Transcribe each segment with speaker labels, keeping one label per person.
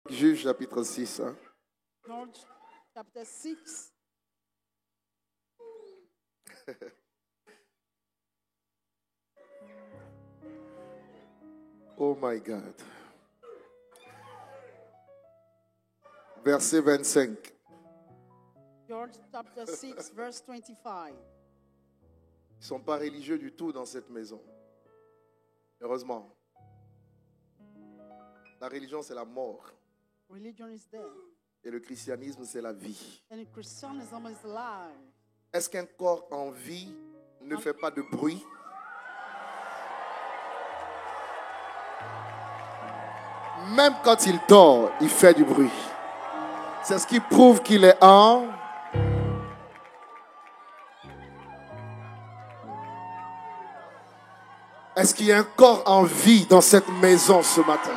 Speaker 1: Juge chapitre 6. Hein.
Speaker 2: George chapter 6.
Speaker 1: Oh my God. Verset 25.
Speaker 2: George chapter 6, verse 25.
Speaker 1: Ils ne sont pas religieux du tout dans cette maison. Heureusement. La religion, c'est la mort.
Speaker 2: Religion is death.
Speaker 1: Et le christianisme, c'est la vie.
Speaker 2: And Christianism is life.
Speaker 1: Est-ce qu'un corps en vie ne fait pas de bruit? Même quand il dort, il fait du bruit. C'est ce qui prouve qu'il est en... Est-ce qu'il y a un corps en vie dans cette maison ce matin?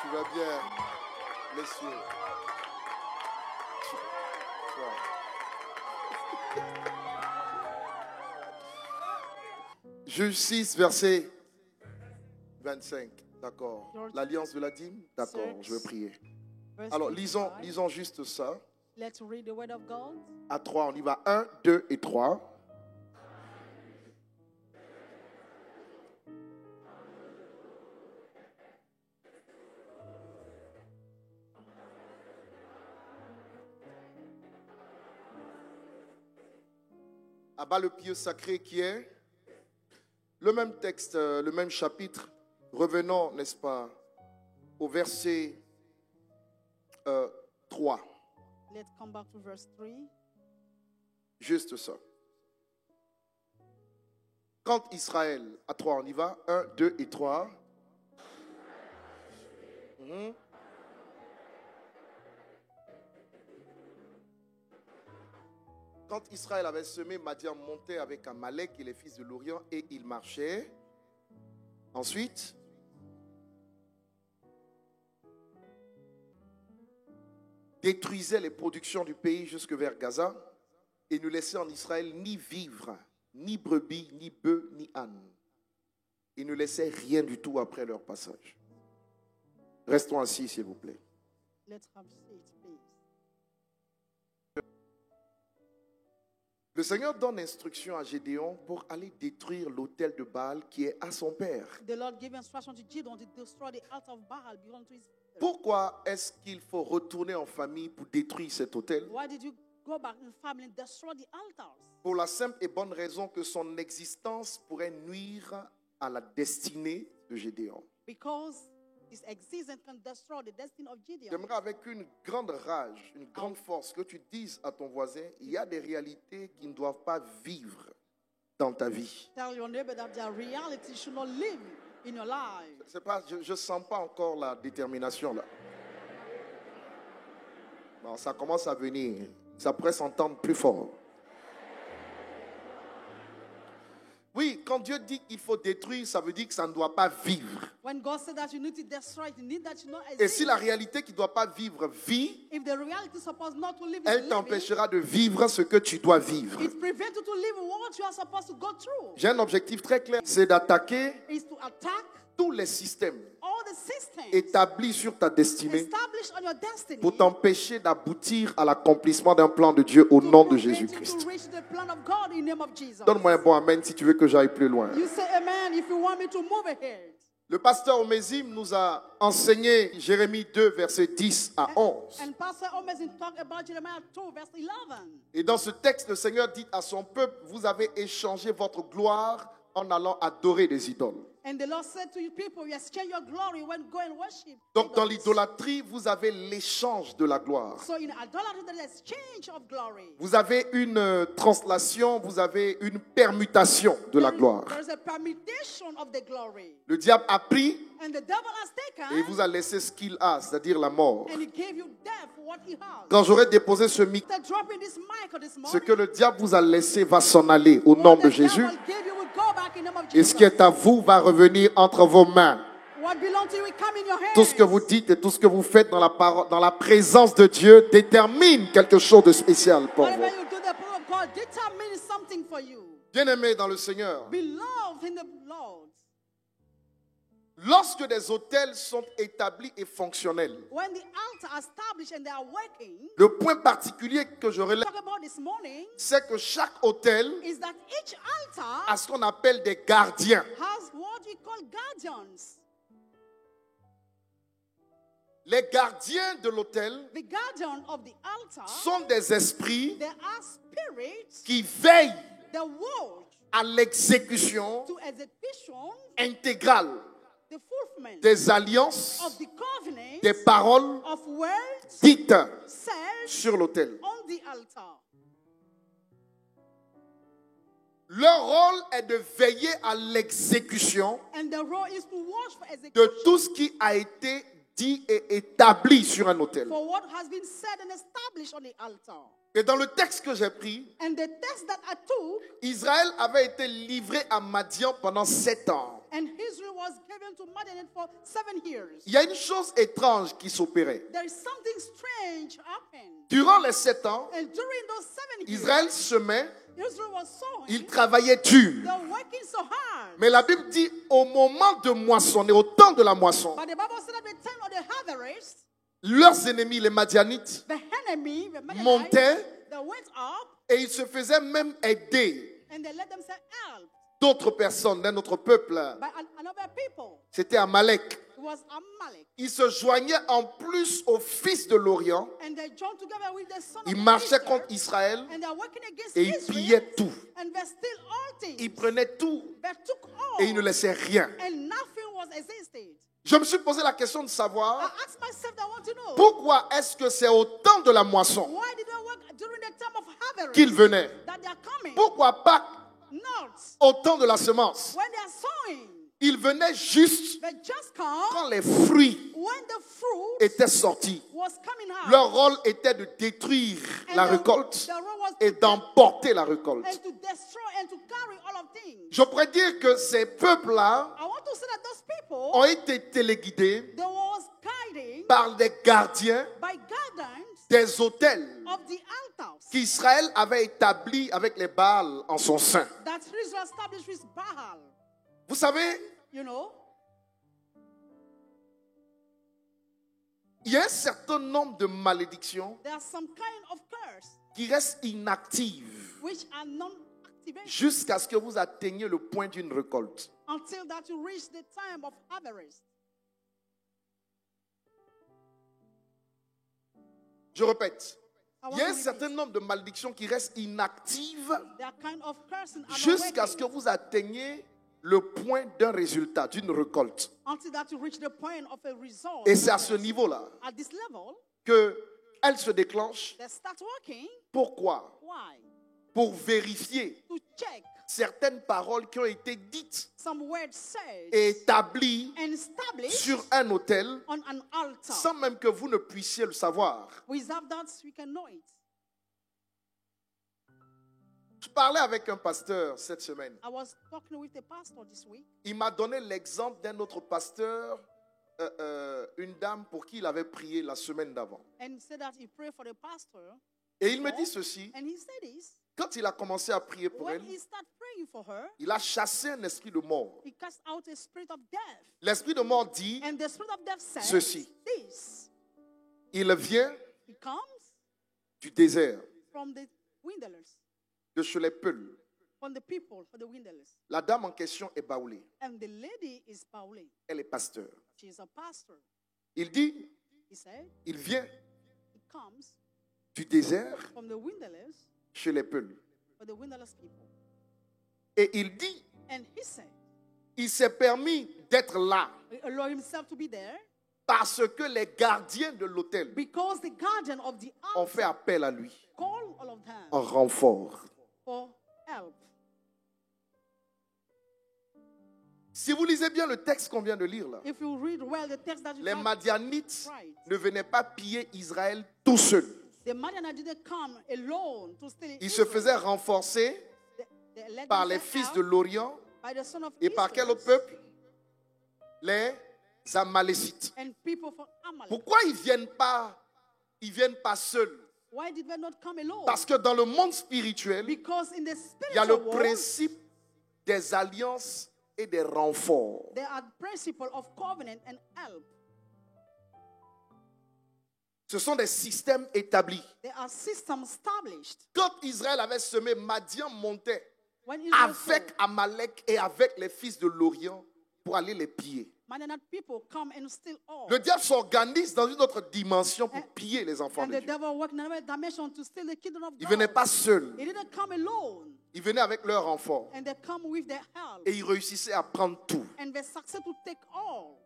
Speaker 1: Tu vas bien, messieurs. Juge 6, verset 25. D'accord. L'alliance de la dîme? D'accord, je vais prier. Alors, lisons juste ça.
Speaker 2: Let's read the word of God.
Speaker 1: À 3, on y va. 1, 2 et 3. Abat le pieu sacré qui est le même texte, le même chapitre. Revenons, n'est-ce pas, au verset 3.
Speaker 2: Let's come back to verse 3.
Speaker 1: Juste ça. Quand Israël, à 3, on y va. 1, 2 et 3. Quand Israël avait semé, Madian montait avec Amalek et les fils de l'Orient et il marchait. Ensuite, détruisait les productions du pays jusque vers Gaza et ne laissait en Israël ni vivre, ni brebis, ni bœufs, ni ânes. Il ne laissait rien du tout après leur passage. Restons assis, s'il vous plaît.
Speaker 2: Let's have seats, please.
Speaker 1: Le Seigneur donne instruction à Gédéon pour aller détruire l'autel de Baal qui est à son père.
Speaker 2: The Lord gave instruction to Gideon to destroy the altar of Baal belonging to his father.
Speaker 1: Pourquoi est-ce qu'il faut retourner en famille pour détruire cet autel?
Speaker 2: Why did you go back in family and destroy the altars?
Speaker 1: Pour la simple et bonne raison que son existence pourrait nuire à la destinée de Gédéon.
Speaker 2: Because his existence can destroy the destiny of Gideon.
Speaker 1: J'aimerais avec une grande rage, une grande force que tu dises à ton voisin, il y a des réalités qui ne doivent pas vivre dans ta vie.
Speaker 2: Tell your neighbor that their reality should not live in your life.
Speaker 1: C'est pas, je sens pas encore la détermination là. Bon, ça commence à venir. Ça pourrait s'entendre plus fort. Oui, quand Dieu dit qu'il faut détruire, ça veut dire que ça ne doit pas vivre.
Speaker 2: When God said that you need to destroy it, you need that you not
Speaker 1: Et
Speaker 2: exist.
Speaker 1: si la réalité qui ne doit pas vivre vit,
Speaker 2: If the reality is supposed not to live,
Speaker 1: elle t'empêchera de vivre ce que tu dois vivre.
Speaker 2: it prevents you to live what you are supposed to go through.
Speaker 1: J'ai un objectif très clair, c'est d'attaquer
Speaker 2: Is to attack
Speaker 1: tous les systèmes
Speaker 2: all the systems
Speaker 1: établis sur ta destinée
Speaker 2: established on your destiny
Speaker 1: pour t'empêcher d'aboutir à l'accomplissement d'un plan de Dieu au nom de
Speaker 2: prevent you
Speaker 1: Jésus-Christ.
Speaker 2: to reach the plan of God in the name of Jesus.
Speaker 1: Donne-moi un bon amen si tu veux que j'aille plus loin.
Speaker 2: You say amen if you want me to move ahead.
Speaker 1: Le pasteur Omézim nous a enseigné Jérémie 2, versets 10 à 11.
Speaker 2: And Pastor Omezin talked about Jeremiah 2, verse 11.
Speaker 1: Et dans ce texte, le Seigneur dit à son peuple, vous avez échangé votre gloire en allant adorer des idoles.
Speaker 2: And the Lord said to you people, you exchange your glory when go and worship.
Speaker 1: Donc dans
Speaker 2: idols.
Speaker 1: l'idolâtrie, vous avez l'échange de la gloire.
Speaker 2: So in idolatry, there is exchange of glory.
Speaker 1: Vous avez une translation, vous avez une permutation de la gloire.
Speaker 2: There is a permutation of the glory.
Speaker 1: Le diable a pris
Speaker 2: And the devil has taken
Speaker 1: et il vous a laissé ce qu'il a, c'est-à-dire la mort.
Speaker 2: and he gave you death for what he has.
Speaker 1: Quand j'aurai déposé ce micro,
Speaker 2: After dropping this mic this
Speaker 1: ce
Speaker 2: morning,
Speaker 1: que le diable vous a laissé va s'en aller au nom
Speaker 2: what
Speaker 1: de
Speaker 2: the
Speaker 1: Jésus.
Speaker 2: devil gave you will go back in the name of
Speaker 1: Et ce
Speaker 2: Jesus.
Speaker 1: qui est à vous va revenir entre vos mains.
Speaker 2: What belongs to you will come in your hands.
Speaker 1: Tout ce que vous dites et tout ce que vous faites dans la présence de Dieu détermine quelque chose de spécial pour
Speaker 2: Whatever
Speaker 1: vous.
Speaker 2: you do, the power of God God determines something for you.
Speaker 1: Bien-aimés dans le Seigneur,
Speaker 2: Beloved in the Lord.
Speaker 1: lorsque des autels sont établis et fonctionnels,
Speaker 2: When the altar are established and they are working,
Speaker 1: le point particulier que je relève,
Speaker 2: talk about this morning
Speaker 1: c'est que chaque autel
Speaker 2: is that each altar
Speaker 1: a ce qu'on appelle des gardiens.
Speaker 2: has what we call guardians.
Speaker 1: Les gardiens de l'autel
Speaker 2: The guardian of the altar,
Speaker 1: sont des esprits
Speaker 2: there are spirits
Speaker 1: qui veillent
Speaker 2: that watch
Speaker 1: à l'exécution
Speaker 2: to execution
Speaker 1: intégrale
Speaker 2: the fulfillment
Speaker 1: des alliances,
Speaker 2: of the covenant
Speaker 1: des paroles
Speaker 2: of words
Speaker 1: dites
Speaker 2: said
Speaker 1: sur l'autel.
Speaker 2: on the altar.
Speaker 1: Leur rôle est de veiller à l'exécution
Speaker 2: And the role is to watch for
Speaker 1: de
Speaker 2: execution
Speaker 1: tout ce qui a été dit et établi sur un autel.
Speaker 2: for what has been said and established on the altar.
Speaker 1: Et dans le texte que j'ai pris,
Speaker 2: And the text that I took,
Speaker 1: Israël avait été livré à Madian pendant 7 ans.
Speaker 2: and Israel was given to Midian for 7 years.
Speaker 1: Il y a une chose étrange qui s'opérait.
Speaker 2: There is something strange happened.
Speaker 1: Durant les 7 ans,
Speaker 2: And during those 7 years,
Speaker 1: Israël semait,
Speaker 2: Israel was sowing.
Speaker 1: il travaillait dur.
Speaker 2: They were working so hard.
Speaker 1: Mais la Bible dit au moment de moissonner, au temps de la moisson,
Speaker 2: But the Bible said at the time of the harvest,
Speaker 1: leurs ennemis, les Madianites,
Speaker 2: the enemy, the Midianites,
Speaker 1: montaient
Speaker 2: they went up
Speaker 1: et ils se faisaient même aider
Speaker 2: and they let themselves help
Speaker 1: d'autres personnes d'un autre peuple.
Speaker 2: by another people.
Speaker 1: C'était Amalek.
Speaker 2: It was Amalek.
Speaker 1: Ils se joignaient en plus aux fils de l'Orient.
Speaker 2: And they joined together with the son of
Speaker 1: Ils
Speaker 2: the
Speaker 1: marchaient
Speaker 2: Eastern,
Speaker 1: contre Israël
Speaker 2: and they are working against
Speaker 1: et ils
Speaker 2: Israel,
Speaker 1: pillaient tout.
Speaker 2: and they steal all things.
Speaker 1: Ils prenaient tout
Speaker 2: They took all,
Speaker 1: et ils ne laissaient rien.
Speaker 2: and nothing was existed.
Speaker 1: Je me suis posé la question de
Speaker 2: I
Speaker 1: savoir
Speaker 2: asked myself, I want to know,
Speaker 1: pourquoi est-ce que c'est au temps de la moisson
Speaker 2: why did they work during the time of harvest
Speaker 1: qu'ils venaient?
Speaker 2: that they are coming?
Speaker 1: Pourquoi pas
Speaker 2: Not
Speaker 1: au temps de la semence?
Speaker 2: when they are sowing.
Speaker 1: Ils venaient juste
Speaker 2: They just come
Speaker 1: quand les fruits
Speaker 2: when the fruit
Speaker 1: étaient sortis.
Speaker 2: was coming out.
Speaker 1: Leur rôle était de détruire
Speaker 2: And
Speaker 1: la
Speaker 2: the
Speaker 1: récolte
Speaker 2: role was
Speaker 1: et
Speaker 2: to
Speaker 1: d'emporter la récolte.
Speaker 2: and to destroy and to carry all of things.
Speaker 1: Je pourrais dire que ces peuples-là
Speaker 2: I want to say that those people,
Speaker 1: ont été téléguidés
Speaker 2: they was guiding
Speaker 1: par des gardiens
Speaker 2: by guidance
Speaker 1: des autels
Speaker 2: of the altars
Speaker 1: qu'Israël avait établis avec les Baals en son sein.
Speaker 2: that Israel established with Baal.
Speaker 1: Vous savez,
Speaker 2: You know,
Speaker 1: il y a un certain nombre de malédictions
Speaker 2: there are some kind of curse
Speaker 1: qui restent inactives
Speaker 2: which are non-activated
Speaker 1: jusqu'à ce que vous atteigniez le point d'une récolte.
Speaker 2: until that you reach the time of harvest.
Speaker 1: Je répète,
Speaker 2: I
Speaker 1: il
Speaker 2: want
Speaker 1: y a
Speaker 2: to
Speaker 1: un
Speaker 2: repeat.
Speaker 1: certain nombre de malédictions qui restent inactives
Speaker 2: There are kind of cursing and
Speaker 1: jusqu'à ce que
Speaker 2: awakening
Speaker 1: vous atteigniez le point d'un résultat, d'une récolte.
Speaker 2: until that you reach the point of a result.
Speaker 1: Et c'est à ce niveau-là
Speaker 2: At this level,
Speaker 1: qu'elle se déclenche.
Speaker 2: they start working.
Speaker 1: Pourquoi?
Speaker 2: Why?
Speaker 1: Pour vérifier
Speaker 2: To check
Speaker 1: certaines paroles qui ont été dites
Speaker 2: some words said
Speaker 1: et établies
Speaker 2: and established
Speaker 1: sur un autel
Speaker 2: on an altar.
Speaker 1: sans même que vous ne puissiez le savoir.
Speaker 2: Without that, we can know it.
Speaker 1: Je parlais avec un pasteur cette semaine.
Speaker 2: I was talking with a pastor this week.
Speaker 1: Il m'a donné l'exemple d'un autre pasteur, une dame pour qui il avait prié la semaine d'avant.
Speaker 2: And he said that he prayed for the pastor.
Speaker 1: Et il me dit ceci,
Speaker 2: And he said this.
Speaker 1: quand il a commencé à prier pour
Speaker 2: When
Speaker 1: elle,
Speaker 2: he started praying for her,
Speaker 1: il a chassé un esprit de mort.
Speaker 2: he cast out a spirit of death.
Speaker 1: L'esprit de mort dit
Speaker 2: And the spirit of death said
Speaker 1: ceci.
Speaker 2: this.
Speaker 1: Il vient
Speaker 2: He comes
Speaker 1: du désert,
Speaker 2: from the wilderness,
Speaker 1: de chez les Peuls.
Speaker 2: from the people, from the wilderness.
Speaker 1: La dame en question est baoulée.
Speaker 2: And the lady is Pauline.
Speaker 1: Elle est pasteur.
Speaker 2: She is a pastor.
Speaker 1: Il dit,
Speaker 2: He said
Speaker 1: il vient
Speaker 2: he comes
Speaker 1: du désert
Speaker 2: from the wilderness
Speaker 1: chez les Peuls.
Speaker 2: for the wilderness people.
Speaker 1: Et il dit,
Speaker 2: And he said,
Speaker 1: il s'est permis d'être là
Speaker 2: he allowed himself to be there
Speaker 1: parce que les gardiens de l'autel
Speaker 2: because the guardian of the
Speaker 1: ont
Speaker 2: altar
Speaker 1: fait appel à lui
Speaker 2: called all of them
Speaker 1: en renfort.
Speaker 2: for help.
Speaker 1: Si vous lisez bien le texte qu'on vient de lire là,
Speaker 2: If you read well the text that you
Speaker 1: les
Speaker 2: have,
Speaker 1: Madianites
Speaker 2: right.
Speaker 1: ne venaient pas piller Israël tout seuls.
Speaker 2: The Midianites didn't come alone to steal
Speaker 1: Ils se
Speaker 2: Israel.
Speaker 1: faisaient renforcer
Speaker 2: They led
Speaker 1: par les
Speaker 2: themselves
Speaker 1: fils
Speaker 2: out
Speaker 1: de l'Orient
Speaker 2: by the son of
Speaker 1: et par quel autre
Speaker 2: Israel
Speaker 1: peuple? Les Amalécites.
Speaker 2: and people from Amalek.
Speaker 1: Pourquoi ils viennent pas seuls?
Speaker 2: Why did they not come alone?
Speaker 1: Parce que dans le monde spirituel,
Speaker 2: Because in the
Speaker 1: il y a le
Speaker 2: spiritual world,
Speaker 1: principe des alliances et des renforts.
Speaker 2: there are principles of covenant and help.
Speaker 1: Ce sont des systèmes établis.
Speaker 2: There are systems established.
Speaker 1: Quand Israël avait semé, Madian montait
Speaker 2: When Israel
Speaker 1: avec Amalek et avec les fils de l'Orient pour aller les piller.
Speaker 2: Mennonite people come and steal all.
Speaker 1: Le diable s'organise dans une autre dimension pour piller les enfants
Speaker 2: And
Speaker 1: de
Speaker 2: the
Speaker 1: Dieu.
Speaker 2: devil worked in another dimension to steal the kingdom of
Speaker 1: Ils ne
Speaker 2: God.
Speaker 1: venaient pas seuls.
Speaker 2: He didn't come alone.
Speaker 1: Ils venaient avec leur enfant.
Speaker 2: And they come with their help.
Speaker 1: Et ils réussissaient à prendre tout.
Speaker 2: And they succeed to take all.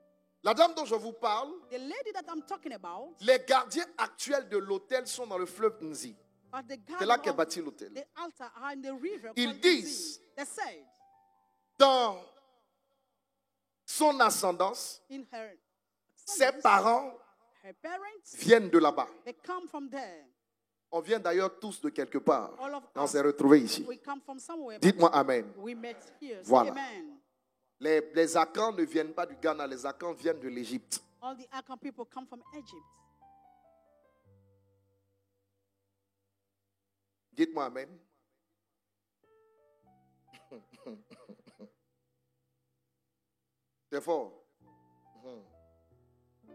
Speaker 1: La dame dont je vous parle,
Speaker 2: The lady that I'm talking about,
Speaker 1: les gardiens actuels de l'hôtel sont dans le fleuve Nzi.
Speaker 2: but the
Speaker 1: C'est là
Speaker 2: guardian
Speaker 1: qu'est
Speaker 2: of
Speaker 1: bâti l'hôtel.
Speaker 2: the altar are in the river.
Speaker 1: Ils
Speaker 2: called
Speaker 1: disent-
Speaker 2: Nzi. They said,
Speaker 1: Dans son ascendance,
Speaker 2: in her
Speaker 1: ses
Speaker 2: descendants,
Speaker 1: parents
Speaker 2: her parents,
Speaker 1: viennent de là-bas.
Speaker 2: they come from there.
Speaker 1: On vient d'ailleurs tous de quelque part.
Speaker 2: All of
Speaker 1: On
Speaker 2: us,
Speaker 1: s'est retrouvés ici.
Speaker 2: we come from somewhere. but
Speaker 1: Dites-moi Amen.
Speaker 2: we met here. Say
Speaker 1: Voilà.
Speaker 2: amen.
Speaker 1: Les Akans ne viennent pas du Ghana, les Akans viennent de l'Égypte.
Speaker 2: All the Akan people come from Egypt.
Speaker 1: Dites-moi Amen. C'est fort.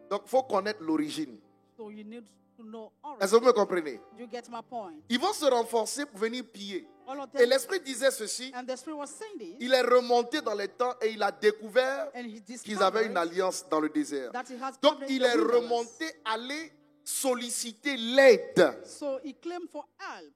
Speaker 1: Donc, il faut connaître l'origine.
Speaker 2: So you need to know origin.
Speaker 1: Est-ce que vous me comprenez?
Speaker 2: You get my point.
Speaker 1: Ils vont se renforcer pour venir piller.
Speaker 2: All of
Speaker 1: Et
Speaker 2: them.
Speaker 1: l'Esprit disait ceci.
Speaker 2: And the Spirit was saying this.
Speaker 1: Il est remonté dans les temps et il a découvert
Speaker 2: And he
Speaker 1: qu'ils avaient une
Speaker 2: discovered
Speaker 1: alliance dans le désert.
Speaker 2: that he has
Speaker 1: Donc,
Speaker 2: covenant
Speaker 1: il
Speaker 2: in the
Speaker 1: est
Speaker 2: wilderness.
Speaker 1: remonté, aller solliciter l'aide
Speaker 2: So he claimed for help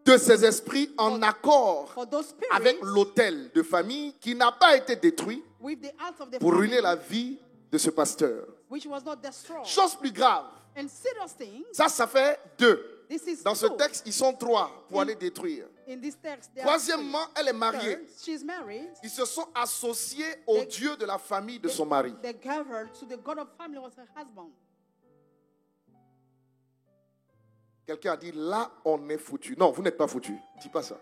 Speaker 1: de ces esprits en accord
Speaker 2: for those spirits
Speaker 1: avec l'autel de famille qui n'a pas été détruit
Speaker 2: with the altar of the
Speaker 1: pour ruiner
Speaker 2: family,
Speaker 1: la vie de ce pasteur.
Speaker 2: which was not destroyed.
Speaker 1: Chose plus grave,
Speaker 2: And serious things,
Speaker 1: ça fait deux.
Speaker 2: this is
Speaker 1: Dans ce
Speaker 2: two.
Speaker 1: texte, ils sont trois pour aller détruire.
Speaker 2: In this text, there are
Speaker 1: Troisièmement, elle est
Speaker 2: three.
Speaker 1: mariée.
Speaker 2: Third, she's married.
Speaker 1: Ils se sont associés au Dieu de la famille de son mari.
Speaker 2: They gathered to the God of family was her husband.
Speaker 1: Quelqu'un a dit, là, on est foutu. Non, vous n'êtes pas foutu. Dis pas ça.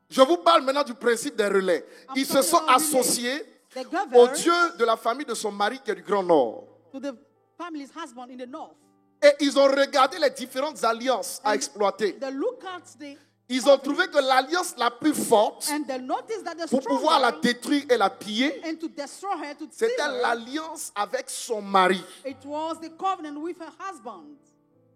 Speaker 1: Je vous parle maintenant du principe des relais. Ils se sont associés
Speaker 2: They
Speaker 1: au
Speaker 2: gathered
Speaker 1: Dieu de la famille de son mari qui est du Grand Nord.
Speaker 2: to the family's husband in the north.
Speaker 1: Et ils ont regardé les différentes alliances à exploiter.
Speaker 2: They look at the
Speaker 1: Ils ont trouvé que l'alliance la plus forte
Speaker 2: and they noticed that the
Speaker 1: pour pouvoir la
Speaker 2: stronger
Speaker 1: détruire et la piller,
Speaker 2: and to destroy her, to steal
Speaker 1: c'était
Speaker 2: her,
Speaker 1: l'alliance avec son mari.
Speaker 2: it was the covenant with her husband.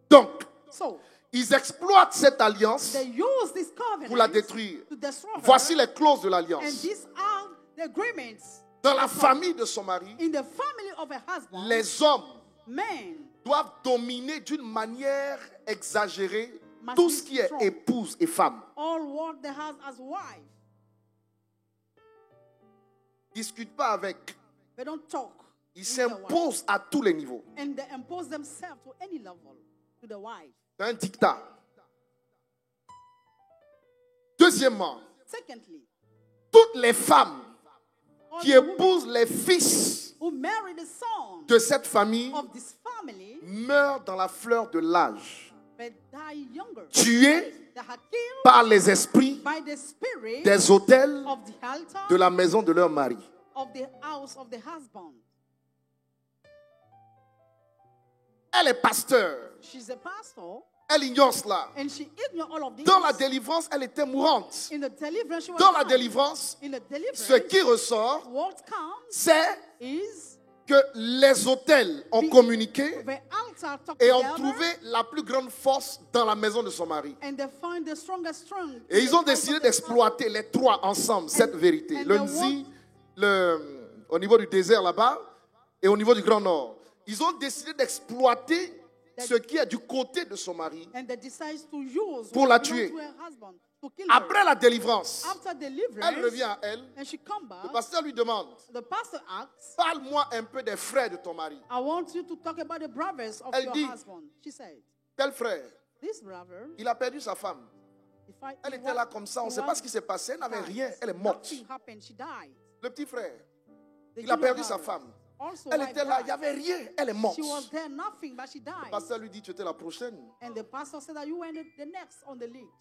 Speaker 1: Donc,
Speaker 2: So
Speaker 1: ils exploitent cette alliance
Speaker 2: they use this covenant
Speaker 1: pour la détruire.
Speaker 2: to destroy her.
Speaker 1: Voici les clauses de
Speaker 2: And
Speaker 1: l'alliance.
Speaker 2: these are the agreements.
Speaker 1: Dans la famille de son mari,
Speaker 2: In the family of her husband,
Speaker 1: les hommes
Speaker 2: men
Speaker 1: doivent dominer d'une manière exagérée tout ce qui est épouse et femme.
Speaker 2: all work the house as wife.
Speaker 1: Discute pas avec.
Speaker 2: They don't talk.
Speaker 1: Ils
Speaker 2: with the wife.
Speaker 1: s'imposent à tous les niveaux.
Speaker 2: And they impose themselves to any level to the wife.
Speaker 1: C'est un dictat. Deuxièmement,
Speaker 2: Secondly,
Speaker 1: toutes les femmes
Speaker 2: all
Speaker 1: qui
Speaker 2: the women
Speaker 1: épousent les fils
Speaker 2: who marry the son
Speaker 1: de cette famille
Speaker 2: of this family
Speaker 1: meurent dans la fleur de l'âge,
Speaker 2: but die younger.
Speaker 1: tuées
Speaker 2: They are killed
Speaker 1: par les esprits
Speaker 2: by the spirit
Speaker 1: des autels
Speaker 2: of the altar
Speaker 1: de la maison de leur mari.
Speaker 2: of the house of the husband.
Speaker 1: Elle est pasteur.
Speaker 2: She's a pastor
Speaker 1: Elle ignore cela.
Speaker 2: and she ignored all of this.
Speaker 1: Dans la délivrance, elle était mourante.
Speaker 2: In the deliverance, she was
Speaker 1: Dans la
Speaker 2: dying.
Speaker 1: délivrance,
Speaker 2: In the deliverance,
Speaker 1: ce qui ressort,
Speaker 2: what comes
Speaker 1: c'est
Speaker 2: is
Speaker 1: que les autels ont communiqué
Speaker 2: the altar talk
Speaker 1: et ont
Speaker 2: together
Speaker 1: trouvé la plus grande force dans la maison de son mari.
Speaker 2: and they find the strongest strength.
Speaker 1: Et ils ont décidé d'exploiter les trois ensemble cette vérité.
Speaker 2: and
Speaker 1: Le
Speaker 2: they
Speaker 1: Nzi, au niveau du désert là-bas et au niveau du Grand Nord. Ils ont décidé d'exploiter ce qui est du côté de son mari.
Speaker 2: And they decide to use
Speaker 1: Pour
Speaker 2: what
Speaker 1: la
Speaker 2: belongs
Speaker 1: tuer.
Speaker 2: to her husband to kill her.
Speaker 1: Après la délivrance,
Speaker 2: After deliverance,
Speaker 1: elle revient à elle.
Speaker 2: and she come
Speaker 1: Le
Speaker 2: back,
Speaker 1: pasteur lui demande,
Speaker 2: the pastor asks,
Speaker 1: parle-moi un peu des frères de ton mari.
Speaker 2: I want you to talk about the brothers of
Speaker 1: Elle
Speaker 2: your
Speaker 1: dit,
Speaker 2: husband. She said,
Speaker 1: Tel frère,
Speaker 2: this brother,
Speaker 1: il a perdu sa femme. Elle était là comme ça, on ne sait pas ce qui s'est passé, elle n'avait rien, elle est morte.
Speaker 2: Nothing happened, she died.
Speaker 1: Le petit frère,
Speaker 2: The
Speaker 1: il a
Speaker 2: younger
Speaker 1: perdu sa
Speaker 2: brother
Speaker 1: femme.
Speaker 2: also
Speaker 1: Elle
Speaker 2: wife
Speaker 1: était là, il
Speaker 2: died.
Speaker 1: n'y avait rien, elle est morte.
Speaker 2: She was there, nothing, but she
Speaker 1: Le
Speaker 2: died.
Speaker 1: pasteur lui dit, tu étais la prochaine.
Speaker 2: And the pastor said that you were the next on the list.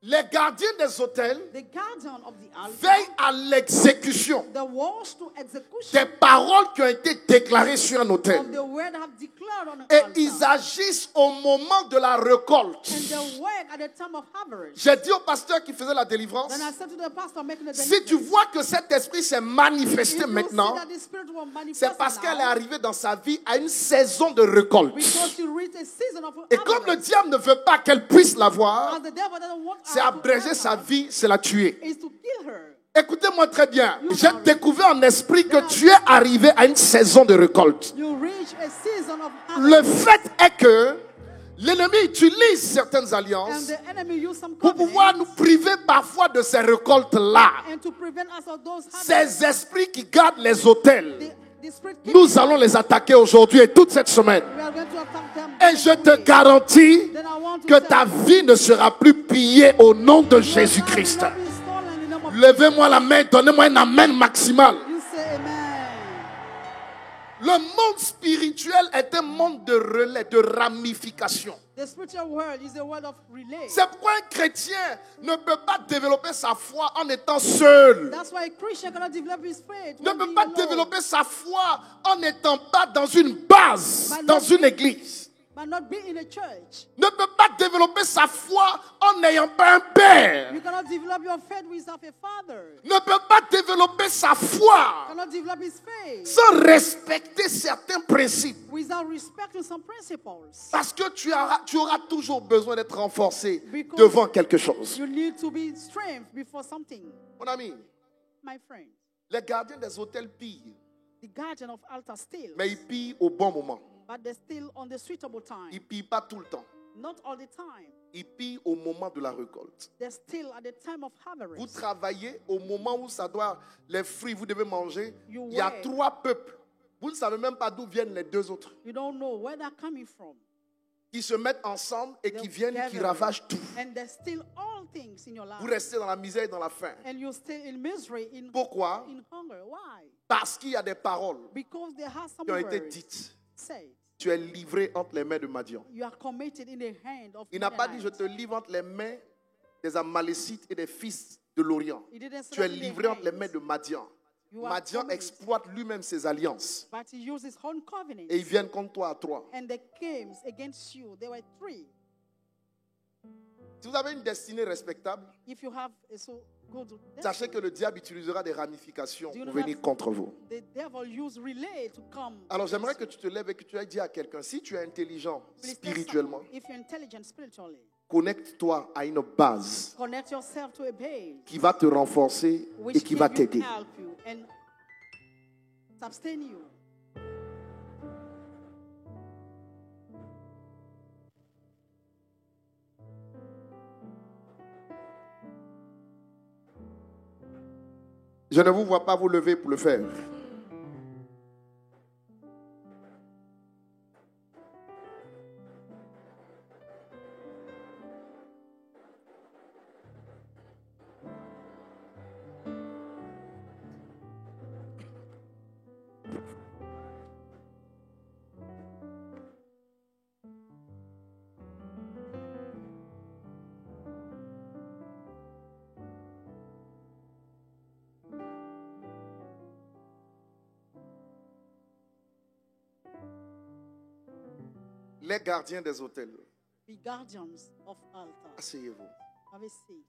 Speaker 1: Les gardiens des hôtels
Speaker 2: the guardian of the altar,
Speaker 1: veillent à l'exécution
Speaker 2: the watch to execution
Speaker 1: des paroles qui ont été déclarées sur un
Speaker 2: of
Speaker 1: autel.
Speaker 2: the word have declared on an
Speaker 1: Et
Speaker 2: altar.
Speaker 1: ils agissent au moment de la récolte.
Speaker 2: And they work at the time of harvest.
Speaker 1: J'ai dit au pasteur qui faisait la délivrance,
Speaker 2: Then I said to the pastor making the
Speaker 1: si tu vois que cet esprit s'est manifesté
Speaker 2: if you
Speaker 1: maintenant,
Speaker 2: see that the spirit will manifest
Speaker 1: c'est parce
Speaker 2: now,
Speaker 1: qu'elle est arrivée dans sa vie à une saison de récolte.
Speaker 2: because she reached a season of
Speaker 1: Et comme le
Speaker 2: harvest.
Speaker 1: diable ne veut pas qu'elle puisse l'avoir,
Speaker 2: As the devil doesn't want
Speaker 1: c'est
Speaker 2: her to
Speaker 1: abréger
Speaker 2: have
Speaker 1: sa
Speaker 2: her,
Speaker 1: vie, c'est la tuer.
Speaker 2: is to kill her.
Speaker 1: Écoutez-moi très bien. J'ai découvert en esprit que tu es arrivé à une saison de récolte.
Speaker 2: You reach a season of
Speaker 1: Le
Speaker 2: harvest.
Speaker 1: fait est que l'ennemi utilise certaines
Speaker 2: And
Speaker 1: alliances
Speaker 2: the enemy use some
Speaker 1: pour pouvoir
Speaker 2: covenants
Speaker 1: nous priver parfois de ces récoltes-là.
Speaker 2: and to prevent us of those harvests.
Speaker 1: Ces esprits qui gardent les hôtels,
Speaker 2: The spirit
Speaker 1: nous allons les attaquer aujourd'hui et toute cette semaine.
Speaker 2: we are going to attack them.
Speaker 1: Et je te garantis
Speaker 2: Then I want to
Speaker 1: que
Speaker 2: say,
Speaker 1: ta vie ne sera plus pillée au nom de Jésus-Christ.
Speaker 2: will not be stolen in the name of
Speaker 1: Levez-moi la main, donnez-moi un amen maximal.
Speaker 2: You say amen.
Speaker 1: Le monde spirituel est un monde de relais, de ramification.
Speaker 2: The spiritual world is a world of relay.
Speaker 1: C'est pourquoi un chrétien ne peut pas développer sa foi en étant seul.
Speaker 2: That's why a Christian cannot develop his faith.
Speaker 1: Ne
Speaker 2: when
Speaker 1: peut
Speaker 2: being
Speaker 1: pas
Speaker 2: alone,
Speaker 1: développer sa foi en n'étant pas dans une base, dans une église.
Speaker 2: but not be in a church.
Speaker 1: Ne peut pas développer sa foi en n'ayant pas un père.
Speaker 2: You cannot develop your faith without a father.
Speaker 1: Ne peut pas développer sa foi
Speaker 2: Cannot develop his faith
Speaker 1: sans respecter certains principes.
Speaker 2: without respecting some principles.
Speaker 1: Parce que tu auras toujours besoin d'être renforcé
Speaker 2: Because
Speaker 1: devant quelque chose.
Speaker 2: You need to be strength before something.
Speaker 1: Mon ami,
Speaker 2: My friend,
Speaker 1: les gardiens des hôtels pillent,
Speaker 2: the guardian of altar steals,
Speaker 1: mais ils pillent au bon moment.
Speaker 2: but they steal on the suitable time.
Speaker 1: Ils ne pillent pas tout le temps.
Speaker 2: Not all the time.
Speaker 1: Ils pillent au moment de la récolte.
Speaker 2: They steal at the time of harvest.
Speaker 1: Vous travaillez au moment où ça doit, les fruits, vous devez manger.
Speaker 2: You
Speaker 1: Il y a
Speaker 2: work.
Speaker 1: 3 peuples. Vous ne savez même pas d'où viennent les 2 autres.
Speaker 2: You don't know where they're coming from.
Speaker 1: Qui se mettent ensemble et qui
Speaker 2: They're
Speaker 1: viennent, qui
Speaker 2: gathering.
Speaker 1: ravagent tout.
Speaker 2: And they steal all things in your life.
Speaker 1: Vous restez dans la misère et dans la faim.
Speaker 2: And you stay in misery, in
Speaker 1: Pourquoi?
Speaker 2: hunger. Why?
Speaker 1: Parce qu'il y a des paroles
Speaker 2: Because there has some
Speaker 1: qui ont été
Speaker 2: words
Speaker 1: dites.
Speaker 2: said.
Speaker 1: Tu es livré entre les mains de Madian.
Speaker 2: You are committed in the hand of
Speaker 1: Il n'a pas dit je
Speaker 2: Midianites.
Speaker 1: te livre entre les mains des Amalécites et des fils de l'Orient.
Speaker 2: He didn't say
Speaker 1: Tu es
Speaker 2: that in the
Speaker 1: livré entre les
Speaker 2: hands,
Speaker 1: mains de Madian.
Speaker 2: You are
Speaker 1: Madian
Speaker 2: committed.
Speaker 1: exploite lui-même ses alliances.
Speaker 2: But he used his own covenant.
Speaker 1: Et ils viennent contre toi à 3.
Speaker 2: And they came against you. There were 3.
Speaker 1: Si vous avez une destinée respectable,
Speaker 2: If you have a so good
Speaker 1: sachez que le diable utilisera des ramifications
Speaker 2: Do you
Speaker 1: pour
Speaker 2: know
Speaker 1: venir
Speaker 2: that-
Speaker 1: contre vous.
Speaker 2: the devil used relay to come.
Speaker 1: Alors j'aimerais que tu te lèves et que tu ailles dire à quelqu'un, si tu es intelligent
Speaker 2: Please tell
Speaker 1: spirituellement,
Speaker 2: someone, if you're intelligent spiritually,
Speaker 1: connecte-toi à une base
Speaker 2: connect yourself to a base
Speaker 1: qui va te renforcer et
Speaker 2: which
Speaker 1: qui va
Speaker 2: give you,
Speaker 1: t'aider.
Speaker 2: help you and sustain you.
Speaker 1: Je ne vous vois pas vous lever pour le faire. Les gardiens des hôtels,
Speaker 2: The guardians of altar.
Speaker 1: asseyez-vous.
Speaker 2: Have a seat.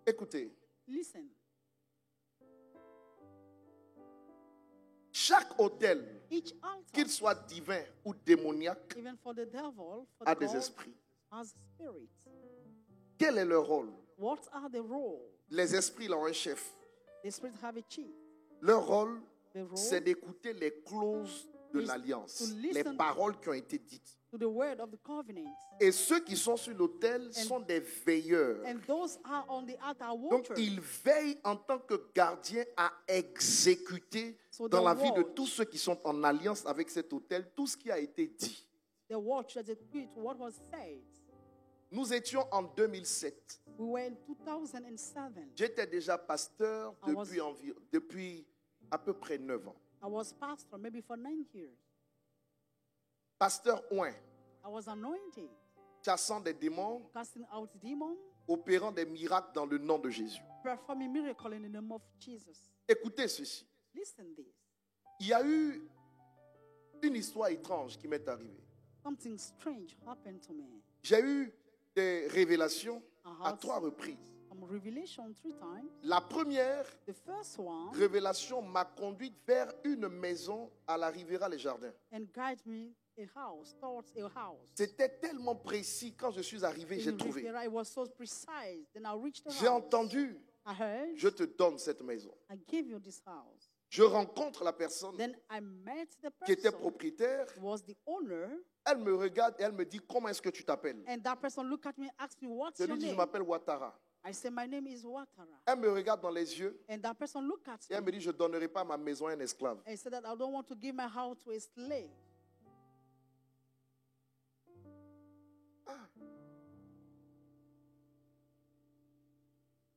Speaker 1: Écoutez,
Speaker 2: Listen.
Speaker 1: chaque hôtel,
Speaker 2: Each altar,
Speaker 1: qu'il soit divin ou démoniaque,
Speaker 2: even for the devil, for
Speaker 1: a
Speaker 2: God,
Speaker 1: des esprits.
Speaker 2: has spirit.
Speaker 1: Quel est leur rôle?
Speaker 2: What are the roles?
Speaker 1: Les esprits là ont un chef.
Speaker 2: The spirit have a chief.
Speaker 1: Leur rôle,
Speaker 2: The role
Speaker 1: c'est d'écouter les clauses de
Speaker 2: is
Speaker 1: l'alliance,
Speaker 2: to
Speaker 1: les
Speaker 2: listen
Speaker 1: paroles qui ont été dites.
Speaker 2: to the word of the covenant.
Speaker 1: Et ceux qui sont sur l'autel sont des veilleurs.
Speaker 2: And those are on the altar
Speaker 1: Donc,
Speaker 2: watcher.
Speaker 1: ils veillent en tant que gardiens à exécuter
Speaker 2: So
Speaker 1: dans
Speaker 2: they
Speaker 1: la vie de
Speaker 2: watch.
Speaker 1: tous ceux qui sont en alliance avec cet autel tout ce qui a été dit.
Speaker 2: They watch as it read what was said.
Speaker 1: Nous étions en 2007.
Speaker 2: We were in 2007.
Speaker 1: J'étais déjà pasteur
Speaker 2: I was-
Speaker 1: depuis à peu près 9 ans.
Speaker 2: I was pastor maybe for 9 years.
Speaker 1: pasteur Ouin,
Speaker 2: I was anointed,
Speaker 1: chassant des démons,
Speaker 2: casting out demons,
Speaker 1: opérant des miracles dans le nom de Jésus.
Speaker 2: performing miracle in the name of Jesus.
Speaker 1: Écoutez ceci.
Speaker 2: Listen this.
Speaker 1: Il y a eu une histoire étrange qui m'est arrivée.
Speaker 2: Something strange happened to me.
Speaker 1: J'ai eu des révélations
Speaker 2: I
Speaker 1: à
Speaker 2: had
Speaker 1: 3 reprises.
Speaker 2: some revelation 3 times.
Speaker 1: La première
Speaker 2: The first one
Speaker 1: révélation m'a conduite vers une maison à la Riviera Les Jardins.
Speaker 2: and guide me a house, towards a house.
Speaker 1: C'était tellement précis. Quand je suis arrivé, j'ai
Speaker 2: In
Speaker 1: trouvé.
Speaker 2: Riviera, it was so precise. Then I reached the
Speaker 1: J'ai
Speaker 2: house.
Speaker 1: entendu,
Speaker 2: I heard,
Speaker 1: je te donne cette maison.
Speaker 2: I give you this house.
Speaker 1: Je rencontre la personne
Speaker 2: Then I met the
Speaker 1: qui était
Speaker 2: person
Speaker 1: propriétaire.
Speaker 2: who was the owner,
Speaker 1: Elle me regarde et elle me dit, comment est-ce que tu t'appelles?
Speaker 2: and that person looked at me and asked me, what's
Speaker 1: Je
Speaker 2: your
Speaker 1: lui dis, je
Speaker 2: name?
Speaker 1: m'appelle Ouattara.
Speaker 2: I said, my name is Watara.
Speaker 1: Elle me regarde dans les yeux
Speaker 2: And that person looked at
Speaker 1: et elle
Speaker 2: me
Speaker 1: me dit, je ne donnerai pas ma maison à un esclave.
Speaker 2: and said that I don't want to give my house to a slave.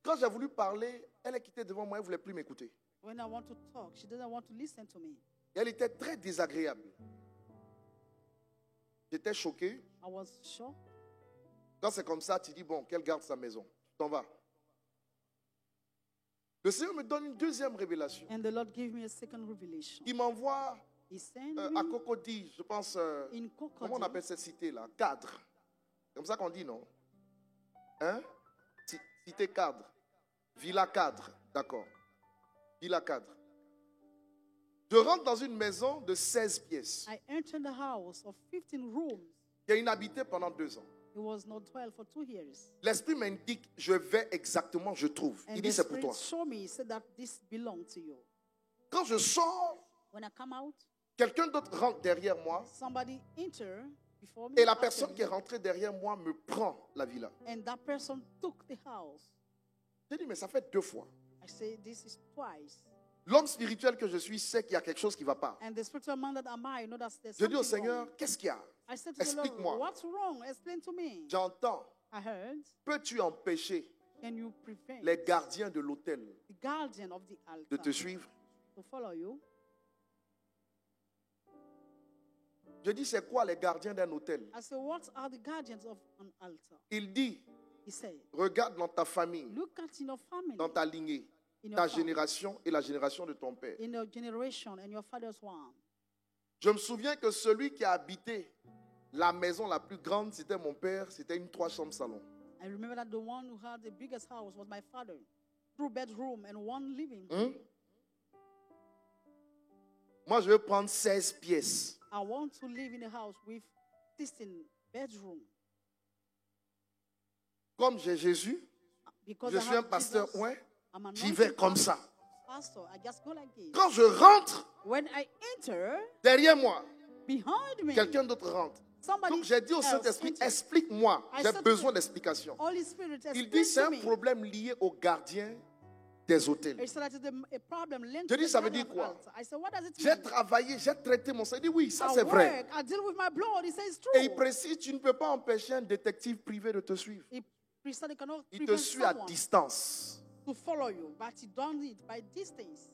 Speaker 1: Quand j'ai voulu parler, elle est quittée devant moi, elle ne voulait plus m'écouter.
Speaker 2: When I want to talk, she doesn't want to listen to me.
Speaker 1: Et elle était très désagréable. J'étais choqué.
Speaker 2: I was shocked.
Speaker 1: Quand c'est comme ça, tu dis, bon, qu'elle garde sa maison. Tu t'en vas. Le Seigneur me donne une deuxième révélation.
Speaker 2: And the Lord gave me a second revelation.
Speaker 1: Il m'envoie
Speaker 2: He sent
Speaker 1: à
Speaker 2: me
Speaker 1: Cocody, je pense,
Speaker 2: in
Speaker 1: comment on
Speaker 2: Cocody.
Speaker 1: appelle cette cité-là? Cadre. C'est comme ça qu'on dit, non? Hein? Cité cadre. Villa cadre, d'accord. Villa cadre. Je rentre dans une maison de 16 pièces
Speaker 2: I entered the house of 15 rooms.
Speaker 1: qui est inhabitée pendant 2 ans.
Speaker 2: It was not 12 for 2 years.
Speaker 1: L'Esprit m'indique, je vais exactement, je trouve.
Speaker 2: And
Speaker 1: Il
Speaker 2: the
Speaker 1: dit, c'est pour
Speaker 2: Spirit
Speaker 1: toi.
Speaker 2: showed me, he said that this belonged to you.
Speaker 1: Quand je sors,
Speaker 2: When I come out,
Speaker 1: quelqu'un d'autre rentre derrière moi
Speaker 2: somebody enter before me.
Speaker 1: et la
Speaker 2: after
Speaker 1: personne
Speaker 2: me,
Speaker 1: qui est rentrée derrière moi me prend la villa.
Speaker 2: and that person took the house.
Speaker 1: J'ai dit, mais ça fait 2 fois.
Speaker 2: I say, this is twice.
Speaker 1: L'homme spirituel que je suis sait qu'il y a quelque chose qui ne va pas.
Speaker 2: And the spiritual man that am I know that there's
Speaker 1: Je dis au
Speaker 2: something wrong.
Speaker 1: Seigneur, qu'est-ce qu'il y a?
Speaker 2: I said to the
Speaker 1: Explique-moi.
Speaker 2: Lord, what's wrong? Explain to me.
Speaker 1: J'entends.
Speaker 2: I heard,
Speaker 1: Peux-tu empêcher
Speaker 2: can you prevent
Speaker 1: les gardiens de l'hôtel
Speaker 2: the guardian of the
Speaker 1: de
Speaker 2: altar
Speaker 1: te suivre?
Speaker 2: to follow you?
Speaker 1: Je dis, c'est quoi les gardiens d'un hôtel?
Speaker 2: I said, what are the guardians of an altar?
Speaker 1: Il dit,
Speaker 2: He said,
Speaker 1: regarde dans ta famille,
Speaker 2: look at in your family,
Speaker 1: dans ta lignée,
Speaker 2: in your
Speaker 1: ta
Speaker 2: family,
Speaker 1: génération et la génération de ton père.
Speaker 2: in your generation and your father's one.
Speaker 1: Je me souviens que celui qui a habité la maison la plus grande, c'était mon père, c'était une 3 chambres salon.
Speaker 2: I remember that the one who had the biggest house was my father. 2 bedroom and 1 living.
Speaker 1: Moi, je veux prendre 16 pièces.
Speaker 2: I want to live in a house with 16 bedroom.
Speaker 1: Comme j'ai Jésus,
Speaker 2: Because
Speaker 1: je
Speaker 2: I
Speaker 1: suis un
Speaker 2: have
Speaker 1: pasteur,
Speaker 2: Jesus,
Speaker 1: ouais,
Speaker 2: I'm an
Speaker 1: j'y vais
Speaker 2: anointed
Speaker 1: comme ça.
Speaker 2: pastor. I just go like this.
Speaker 1: Quand je rentre,
Speaker 2: When I enter,
Speaker 1: derrière moi,
Speaker 2: behind me,
Speaker 1: quelqu'un d'autre rentre.
Speaker 2: somebody
Speaker 1: Donc j'ai dit au
Speaker 2: else
Speaker 1: Saint-Esprit,
Speaker 2: enters.
Speaker 1: explique-moi,
Speaker 2: I
Speaker 1: j'ai
Speaker 2: said to
Speaker 1: besoin
Speaker 2: him,
Speaker 1: d'explications.
Speaker 2: Holy Spirit,
Speaker 1: Il
Speaker 2: explain
Speaker 1: dit, c'est
Speaker 2: to
Speaker 1: un
Speaker 2: me.
Speaker 1: problème lié aux gardiens des hôtels.
Speaker 2: He said that is a problem linked
Speaker 1: Je
Speaker 2: to
Speaker 1: dis,
Speaker 2: the
Speaker 1: ça veut
Speaker 2: guardian
Speaker 1: dire
Speaker 2: of
Speaker 1: quoi?
Speaker 2: altar. I said, what does it
Speaker 1: J'ai
Speaker 2: mean?
Speaker 1: travaillé, j'ai traité mon sang. Il dit, oui, ça
Speaker 2: I
Speaker 1: c'est vrai.
Speaker 2: work, I deal with my blood. He says it's
Speaker 1: Et il
Speaker 2: true.
Speaker 1: précise, tu ne peux pas empêcher un détective privé de te suivre.
Speaker 2: He said he cannot
Speaker 1: Il te
Speaker 2: prevent
Speaker 1: suit à
Speaker 2: someone
Speaker 1: distance.
Speaker 2: to follow you, but he done it by distance.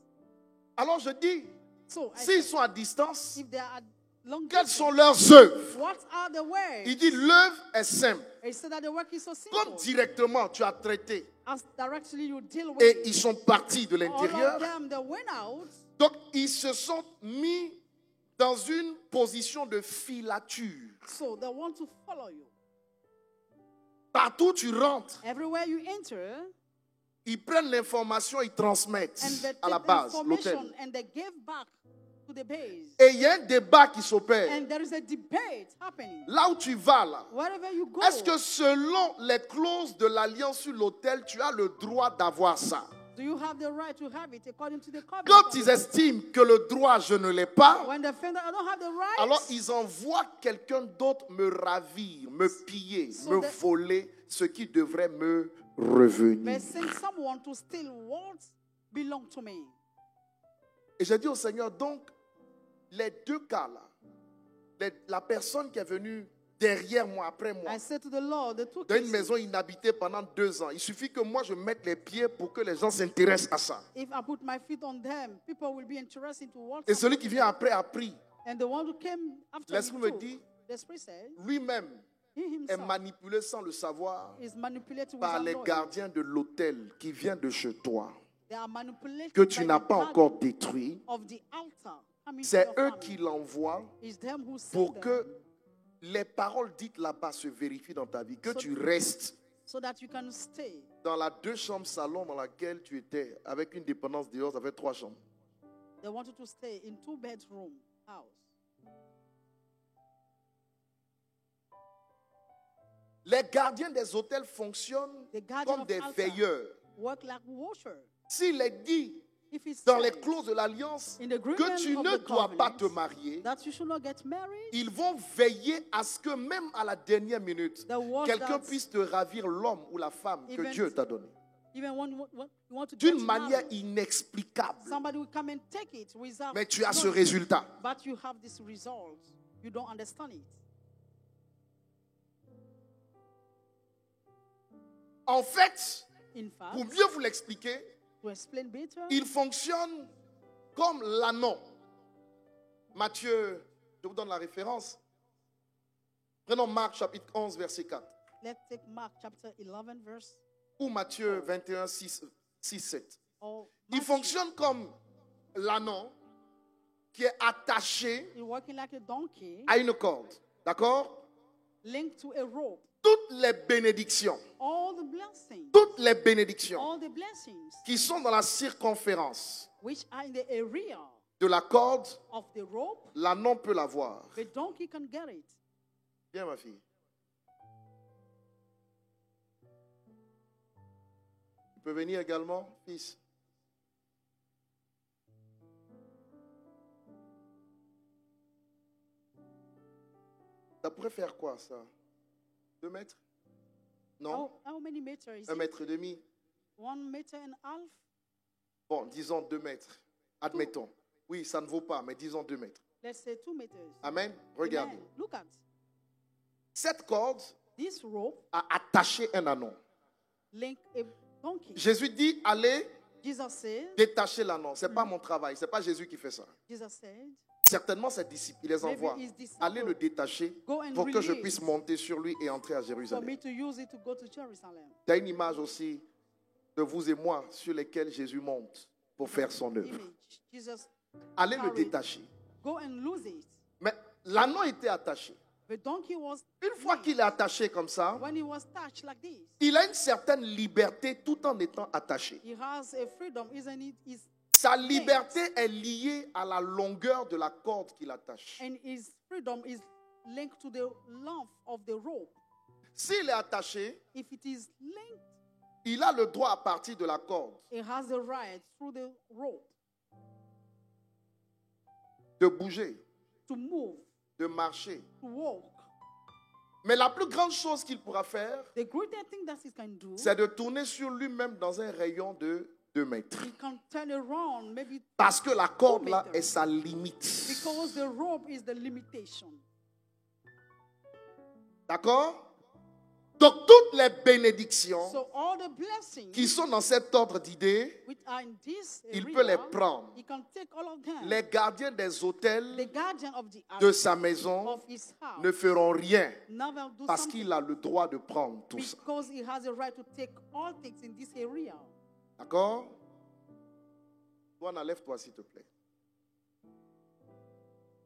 Speaker 1: Alors je dis,
Speaker 2: So I
Speaker 1: s'ils
Speaker 2: said,
Speaker 1: sont à distance,
Speaker 2: if they are long
Speaker 1: quelles
Speaker 2: distance,
Speaker 1: sont leurs œuvres?
Speaker 2: what are the ways?
Speaker 1: Il dit, l'œuvre est simple.
Speaker 2: He said that the work is so simple.
Speaker 1: Comme directement tu as traité
Speaker 2: As directly you deal with
Speaker 1: et
Speaker 2: it.
Speaker 1: ils sont partis de
Speaker 2: All of
Speaker 1: l'intérieur,
Speaker 2: them, they went out.
Speaker 1: donc ils se sont mis dans une position de filature.
Speaker 2: So they want to follow you.
Speaker 1: Partout où tu rentres,
Speaker 2: Everywhere you enter,
Speaker 1: ils prennent l'information, ils transmettent
Speaker 2: and they
Speaker 1: à la
Speaker 2: take the
Speaker 1: base,
Speaker 2: information
Speaker 1: l'hôtel.
Speaker 2: and they give back to the base.
Speaker 1: Et il y a un débat qui s'opère.
Speaker 2: And there is a debate happening.
Speaker 1: Là où tu vas, là,
Speaker 2: Wherever you go,
Speaker 1: est-ce que selon les clauses de l'alliance sur l'autel, tu as le droit d'avoir ça?
Speaker 2: do you have the right to have it according to the covenant?
Speaker 1: Quand ils estiment que le droit, je ne l'ai pas,
Speaker 2: When they feel that I don't have the right,
Speaker 1: alors ils envoient quelqu'un d'autre me ravir, me piller,
Speaker 2: So
Speaker 1: me
Speaker 2: the-
Speaker 1: voler ce qui devrait me
Speaker 2: they
Speaker 1: revenir.
Speaker 2: send someone to steal what belong to me.
Speaker 1: Et j'ai dit au Seigneur, donc, les deux cas là, la personne qui est venue derrière moi, après moi,
Speaker 2: I said to the Lord, the two
Speaker 1: dans une
Speaker 2: cases,
Speaker 1: maison inhabitée pendant 2 ans, il suffit que moi je mette les pieds pour que les gens s'intéressent à ça.
Speaker 2: if I put my feet on them, people will be interested to what.
Speaker 1: Et celui qui vient après a pris.
Speaker 2: And the one who came after
Speaker 1: L'Esprit
Speaker 2: him
Speaker 1: me
Speaker 2: too,
Speaker 1: dit,
Speaker 2: the Spirit said,
Speaker 1: lui-même
Speaker 2: he
Speaker 1: est
Speaker 2: himself
Speaker 1: manipulé sans le savoir
Speaker 2: is manipulated
Speaker 1: par
Speaker 2: without
Speaker 1: les
Speaker 2: knowing.
Speaker 1: gardiens de l'autel qui viennent de chez toi,
Speaker 2: They are manipulated
Speaker 1: que tu
Speaker 2: by
Speaker 1: n'as
Speaker 2: the
Speaker 1: pas
Speaker 2: guardian
Speaker 1: encore détruit.
Speaker 2: of the altar coming to
Speaker 1: C'est
Speaker 2: your
Speaker 1: eux
Speaker 2: family.
Speaker 1: qui l'envoient
Speaker 2: It's them who send
Speaker 1: pour
Speaker 2: them
Speaker 1: que les paroles dites là-bas se vérifient dans ta vie, que
Speaker 2: So-
Speaker 1: tu restes
Speaker 2: so that you can stay.
Speaker 1: dans la 2 chambres salon dans laquelle tu étais, avec une dépendance dehors, ça fait 3 chambres.
Speaker 2: They want you to stay in 2-bedroom house.
Speaker 1: Les gardiens des hôtels fonctionnent
Speaker 2: The guardian
Speaker 1: comme
Speaker 2: of
Speaker 1: des
Speaker 2: altar
Speaker 1: veilleurs.
Speaker 2: work like watcher.
Speaker 1: S'il est dit
Speaker 2: If it's
Speaker 1: dans les
Speaker 2: said
Speaker 1: clauses de l'alliance
Speaker 2: in the
Speaker 1: que
Speaker 2: agreement
Speaker 1: tu
Speaker 2: of
Speaker 1: ne
Speaker 2: the
Speaker 1: dois pas te
Speaker 2: covenant
Speaker 1: marier,
Speaker 2: that you should not get married,
Speaker 1: ils vont veiller à ce que même à la dernière minute,
Speaker 2: The words
Speaker 1: quelqu'un
Speaker 2: that-
Speaker 1: puisse te ravir l'homme ou la femme que
Speaker 2: Even-
Speaker 1: Dieu t'a donné.
Speaker 2: even when you want to
Speaker 1: D'une
Speaker 2: get
Speaker 1: manière
Speaker 2: married,
Speaker 1: inexplicable.
Speaker 2: somebody will come and take it without
Speaker 1: Mais tu as ce
Speaker 2: knowing.
Speaker 1: résultat.
Speaker 2: But you have this result. You don't understand it.
Speaker 1: En fait,
Speaker 2: In fact,
Speaker 1: pour mieux vous l'expliquer,
Speaker 2: to explain better,
Speaker 1: il fonctionne comme l'anneau. Matthieu, je vous donne la référence. Prenons Marc chapitre 11, verset 4.
Speaker 2: let's take Mark chapter 11, verse
Speaker 1: Ou Matthieu 21, 6, 7.
Speaker 2: or
Speaker 1: Il
Speaker 2: Matthew.
Speaker 1: fonctionne comme l'anneau qui est attaché
Speaker 2: You're working like a donkey,
Speaker 1: à une corde. D'accord?
Speaker 2: linked to a rope.
Speaker 1: Toutes les bénédictions,
Speaker 2: All the blessings,
Speaker 1: toutes les bénédictions
Speaker 2: all the blessings
Speaker 1: qui sont dans la circonférence
Speaker 2: which are in the area
Speaker 1: de la corde,
Speaker 2: of the rope,
Speaker 1: l'anneau peut l'avoir.
Speaker 2: the donkey can get it.
Speaker 1: Viens ma fille. Tu peux venir également, fils. Ça pourrait faire quoi ça? 2 mètres? Non?
Speaker 2: How many meters is
Speaker 1: 1
Speaker 2: it?
Speaker 1: mètre et demi?
Speaker 2: 1 meter and a half?
Speaker 1: Bon, disons 2 mètres. Admettons. Oui, ça ne vaut pas, mais disons 2 mètres.
Speaker 2: Let's say 2 meters.
Speaker 1: Amen. Regardez.
Speaker 2: Amen. Look at
Speaker 1: Cette corde
Speaker 2: this rope
Speaker 1: a attaché un anneau.
Speaker 2: link a donkey.
Speaker 1: Jésus dit, allez
Speaker 2: Jesus said,
Speaker 1: détacher l'anneau. Ce n'est pas mon travail. Ce n'est pas Jésus qui fait ça.
Speaker 2: Jesus said,
Speaker 1: Certainement, ses disciples, il les
Speaker 2: Maybe
Speaker 1: envoie.
Speaker 2: his disciples
Speaker 1: Allez le détacher
Speaker 2: go and
Speaker 1: pour que je
Speaker 2: release
Speaker 1: puisse monter sur lui et entrer à
Speaker 2: for
Speaker 1: Jérusalem.
Speaker 2: me to use it to go to Jerusalem.
Speaker 1: Tu as une image aussi de vous et moi sur lesquelles Jésus monte pour faire son œuvre.
Speaker 2: Image. Jesus,
Speaker 1: Allez le
Speaker 2: carry.
Speaker 1: détacher.
Speaker 2: go and lose it.
Speaker 1: Mais l'anneau était attaché.
Speaker 2: The donkey was,
Speaker 1: Une fois qu'il est attaché comme ça,
Speaker 2: when he was touched like this,
Speaker 1: il a une certaine liberté tout en étant attaché.
Speaker 2: he has a freedom, isn't it?
Speaker 1: Sa liberté est liée à la longueur de la corde qu'il attache.
Speaker 2: And his freedom is linked to the length of the rope.
Speaker 1: S'il est attaché,
Speaker 2: If it is linked,
Speaker 1: il a le droit à partir de la corde
Speaker 2: it has the right through the rope
Speaker 1: de bouger,
Speaker 2: to move,
Speaker 1: de marcher.
Speaker 2: to walk.
Speaker 1: Mais la plus grande chose qu'il pourra faire,
Speaker 2: The greatest thing that he can do,
Speaker 1: c'est de tourner sur lui-même dans un rayon de 2 mètres.
Speaker 2: he can turn around maybe
Speaker 1: Parce que la corde là est sa limite.
Speaker 2: because the rope is the limitation.
Speaker 1: D'accord? Donc toutes les bénédictions
Speaker 2: So all the blessings
Speaker 1: qui sont dans cet ordre d'idées,
Speaker 2: which are in this
Speaker 1: il
Speaker 2: area,
Speaker 1: peut les prendre.
Speaker 2: he can take all of them.
Speaker 1: Les gardiens des
Speaker 2: The
Speaker 1: hôtels
Speaker 2: guardian of the
Speaker 1: de
Speaker 2: house
Speaker 1: sa maison
Speaker 2: of his house
Speaker 1: ne feront rien
Speaker 2: never do
Speaker 1: parce
Speaker 2: something
Speaker 1: qu'il a le droit de prendre tout ça.
Speaker 2: because he has a right to take all things in this area.
Speaker 1: D'accord? Douana, lève-toi s'il te plaît.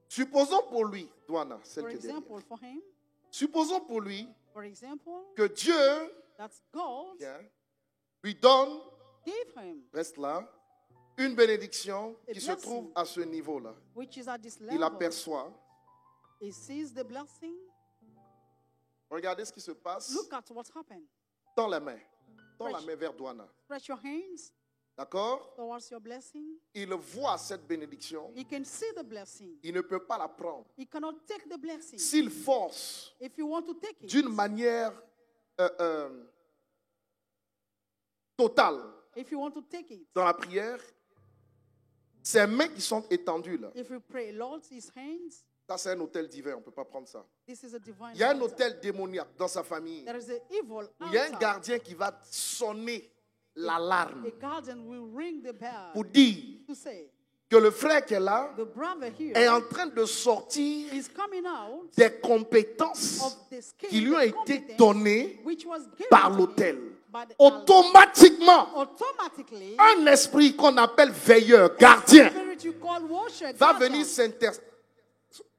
Speaker 1: Supposons pour lui, Douana, celle
Speaker 2: For
Speaker 1: qui est derrière.
Speaker 2: example, for him,
Speaker 1: Supposons pour lui
Speaker 2: for example,
Speaker 1: que Dieu
Speaker 2: that God
Speaker 1: bien, lui donne,
Speaker 2: gave him,
Speaker 1: reste là, une bénédiction
Speaker 2: A
Speaker 1: qui se
Speaker 2: blessing.
Speaker 1: trouve à ce niveau-là.
Speaker 2: which is at this
Speaker 1: Il
Speaker 2: level.
Speaker 1: aperçoit.
Speaker 2: He sees the blessing.
Speaker 1: Regardez ce qui se passe.
Speaker 2: Look at what happened.
Speaker 1: Tends la main. Tends la
Speaker 2: Fresh.
Speaker 1: main vers Douana.
Speaker 2: Stretch your hands
Speaker 1: D'accord?
Speaker 2: towards your blessing.
Speaker 1: Il voit cette bénédiction.
Speaker 2: He can see the blessing.
Speaker 1: Il ne peut pas la prendre.
Speaker 2: He cannot take the blessing.
Speaker 1: S'il force
Speaker 2: If you want to take it,
Speaker 1: d'une manière totale
Speaker 2: if you want to take it,
Speaker 1: dans la prière, ses mains qui sont étendues là,
Speaker 2: if you pray, Lord, his hands,
Speaker 1: ça c'est un hôtel divin, on ne peut pas prendre ça.
Speaker 2: this is a divine
Speaker 1: Il y a un
Speaker 2: altar.
Speaker 1: hôtel démoniaque dans sa famille.
Speaker 2: There is an evil
Speaker 1: Il y a un
Speaker 2: altar.
Speaker 1: gardien qui va sonner l'alarme
Speaker 2: A guardian will ring the bell
Speaker 1: pour dire
Speaker 2: to say,
Speaker 1: que le frère qui est là
Speaker 2: the brother here
Speaker 1: est en train de sortir
Speaker 2: is coming out
Speaker 1: des compétences
Speaker 2: of the skill,
Speaker 1: qui lui ont
Speaker 2: the
Speaker 1: été
Speaker 2: competence
Speaker 1: données
Speaker 2: which was given
Speaker 1: par
Speaker 2: to him
Speaker 1: l'autel.
Speaker 2: by the
Speaker 1: Automatiquement,
Speaker 2: automatically,
Speaker 1: un esprit qu'on appelle veilleur, gardien,
Speaker 2: spirit you call worship,
Speaker 1: va
Speaker 2: guardian,
Speaker 1: venir